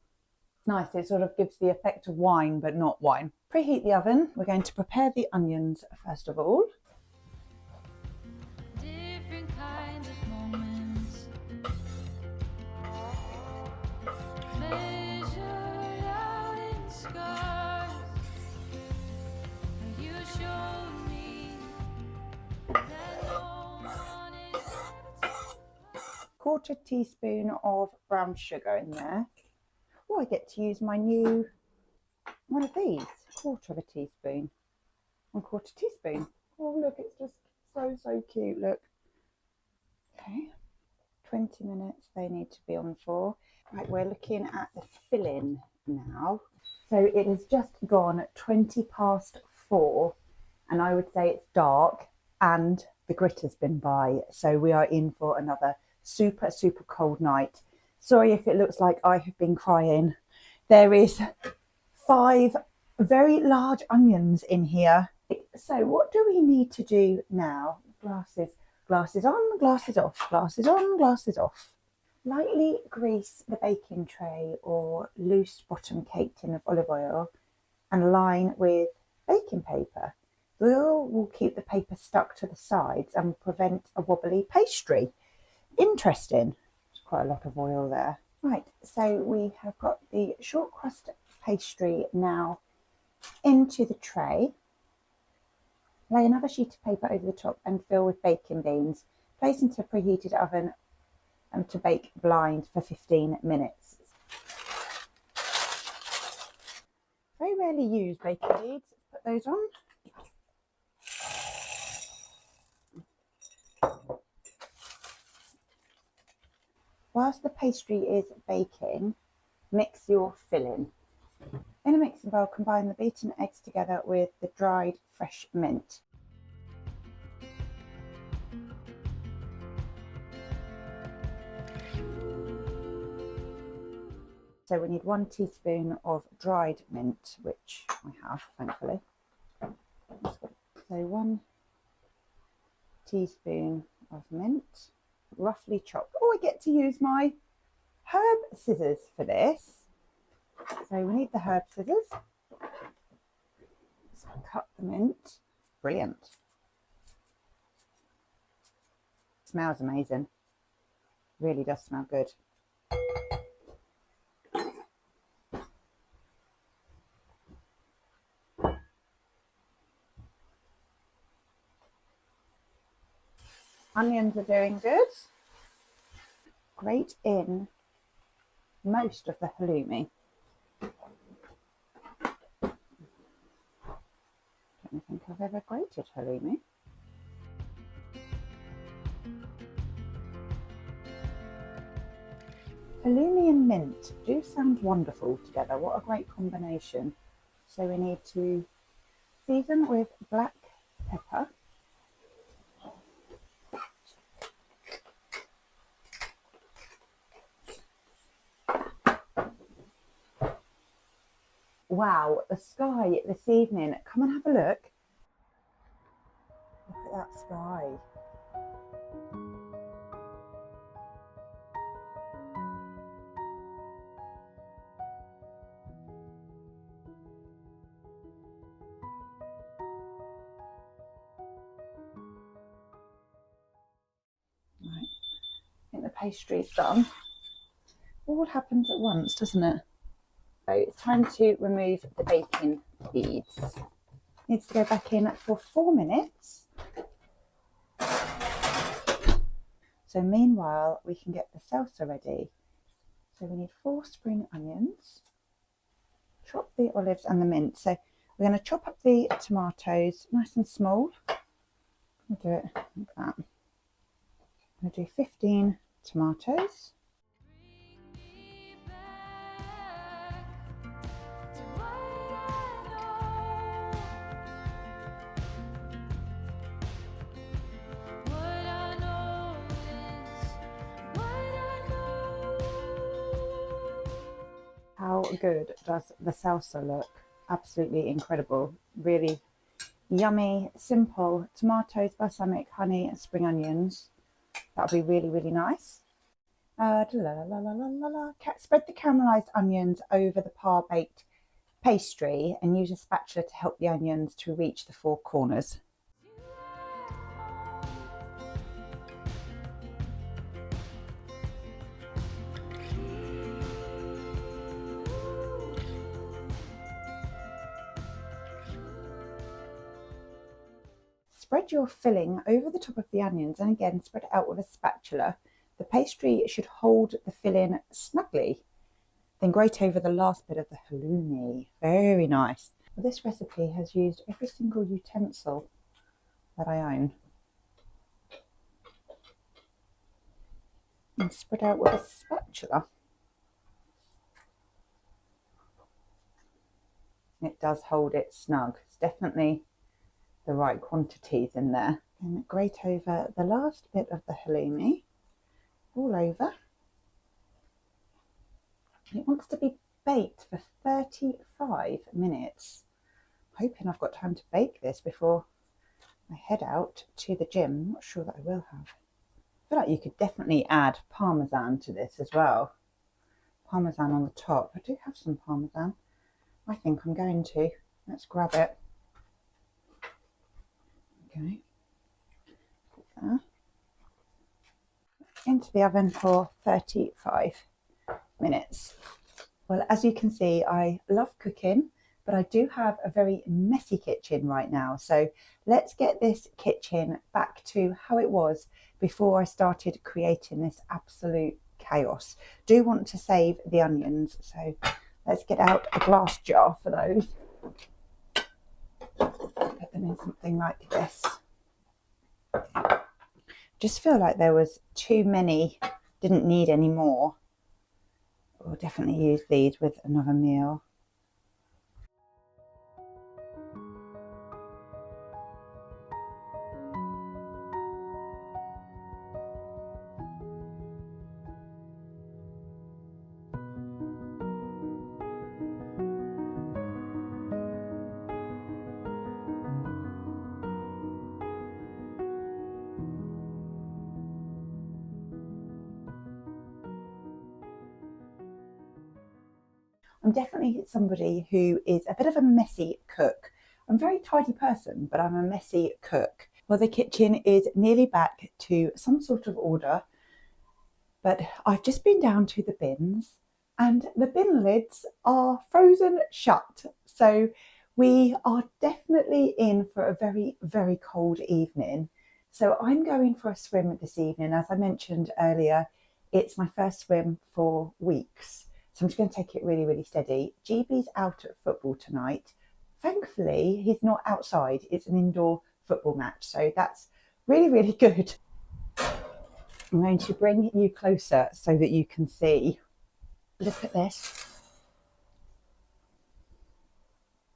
Nice, it sort of gives the effect of wine, but not wine. Preheat the oven. We're going to prepare the onions first of all. Different kinds of moments measured out in scars. You showed me that no one is ever too far. 1/4 teaspoon of brown sugar in there. Oh, I get to use my new one of these. 1/4 teaspoon. 1/4 teaspoon. Oh, look, it's just so cute. Look. Okay. 20 minutes they need to be on for. Right, we're looking at the filling now. So it has just gone 4:20, and I would say it's dark and the grit has been by. So we are in for another super cold night. Sorry if it looks like I have been crying. There is 5 very large onions in here. So what do we need to do now? Glasses on, glasses off, glasses on, glasses off. Lightly grease the baking tray or loose bottom cake tin of olive oil and line with baking paper. The oil will keep the paper stuck to the sides and prevent a wobbly pastry. Interesting. There's quite a lot of oil there. Right, so we have got the short crust pastry now into the tray. Lay another sheet of paper over the top and fill with baking beans. Place into a preheated oven to bake blind for 15 minutes. Very rarely use baking beads. Put those on. Whilst the pastry is baking, mix your filling. In a mixing bowl, combine the beaten eggs together with the dried fresh mint. So we need 1 teaspoon of dried mint, which I have, thankfully. So 1 teaspoon of mint, roughly chopped. Oh, I get to use my herb scissors for this. So we need the herb scissors. So cut the mint. Brilliant. Smells amazing. Really does smell good. Onions are doing good. Grate in most of the halloumi. I don't think I've ever grated halloumi. Halloumi and mint do sound wonderful together. What a great combination. So we need to season with black pepper. Wow, the sky this evening. Come and have a look. Look at that sky. Right, I think the pastry's done. All happens at once, doesn't it? So it's time to remove the baking beads. Needs to go back in for 4 minutes. So meanwhile, we can get the salsa ready. So we need 4 spring onions. Chop the olives and the mint. So we're going to chop up the tomatoes nice and small. We'll do it like that. I'm going to do 15 tomatoes. How good does the salsa look? Absolutely incredible. Really yummy, simple tomatoes, balsamic, honey and spring onions. That'll be really, really nice. Spread the caramelised onions over the par-baked pastry and use a spatula to help the onions to reach the 4 corners. Spread your filling over the top of the onions and again spread it out with a spatula. The pastry should hold the filling snugly. Then grate over the last bit of the halloumi. Very nice. Well, this recipe has used every single utensil that I own. And spread out with a spatula. It does hold it snug. It's definitely the right quantities in there. And grate over the last bit of the halloumi all over. It wants to be baked for 35 minutes. I'm hoping I've got time to bake this before I head out to the gym. I'm not sure that I will have. I feel like you could definitely add parmesan to this as well. Parmesan on the top. I do have some parmesan. I think I'm going to. Let's grab it. Okay. Put that into the oven for 35 minutes. Well, as you can see, I love cooking, but I do have a very messy kitchen right now. So let's get this kitchen back to how it was before I started creating this absolute chaos. Do want to save the onions, so let's get out a glass jar for those. Put them in something like this. Just feel like there was too many, didn't need any more. We'll definitely use these with another meal. I'm definitely somebody who is a bit of a messy cook. I'm a very tidy person, but I'm a messy cook. Well, the kitchen is nearly back to some sort of order, but I've just been down to the bins and the bin lids are frozen shut. So we are definitely in for a very, very cold evening. So I'm going for a swim this evening. As I mentioned earlier, it's my first swim for weeks. So I'm just going to take it really, really steady. GB's out at football tonight. Thankfully, he's not outside. It's an indoor football match. So that's really, really good. I'm going to bring you closer so that you can see. Look at this.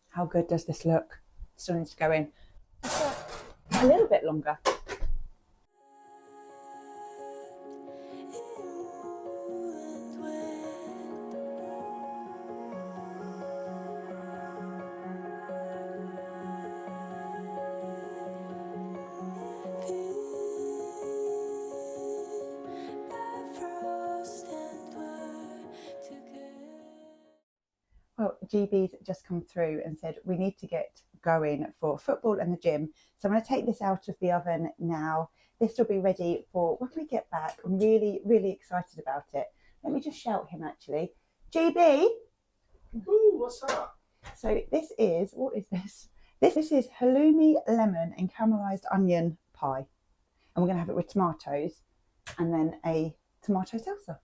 How good does this look? Still needs to go in a little bit longer. Well, GB's just come through and said we need to get going for football and the gym. So I'm going to take this out of the oven now. This will be ready for when we get back. I'm really, really excited about it. Let me just shout him actually. GB! Ooh, what's that? So this is, what is this? This is halloumi, lemon and caramelised onion pie. And we're going to have it with tomatoes and then a tomato salsa.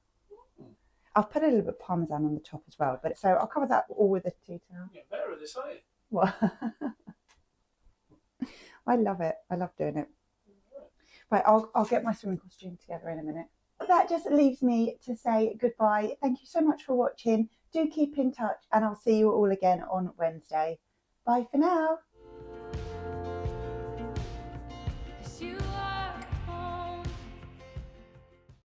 I've put a little bit of parmesan on the top as well, but so I'll cover that all with a tea towel. Yeah, better this way. What? I love it. I love doing it. Right, I'll get my swimming costume together in a minute. That just leaves me to say goodbye. Thank you so much for watching. Do keep in touch and I'll see you all again on Wednesday. Bye for now.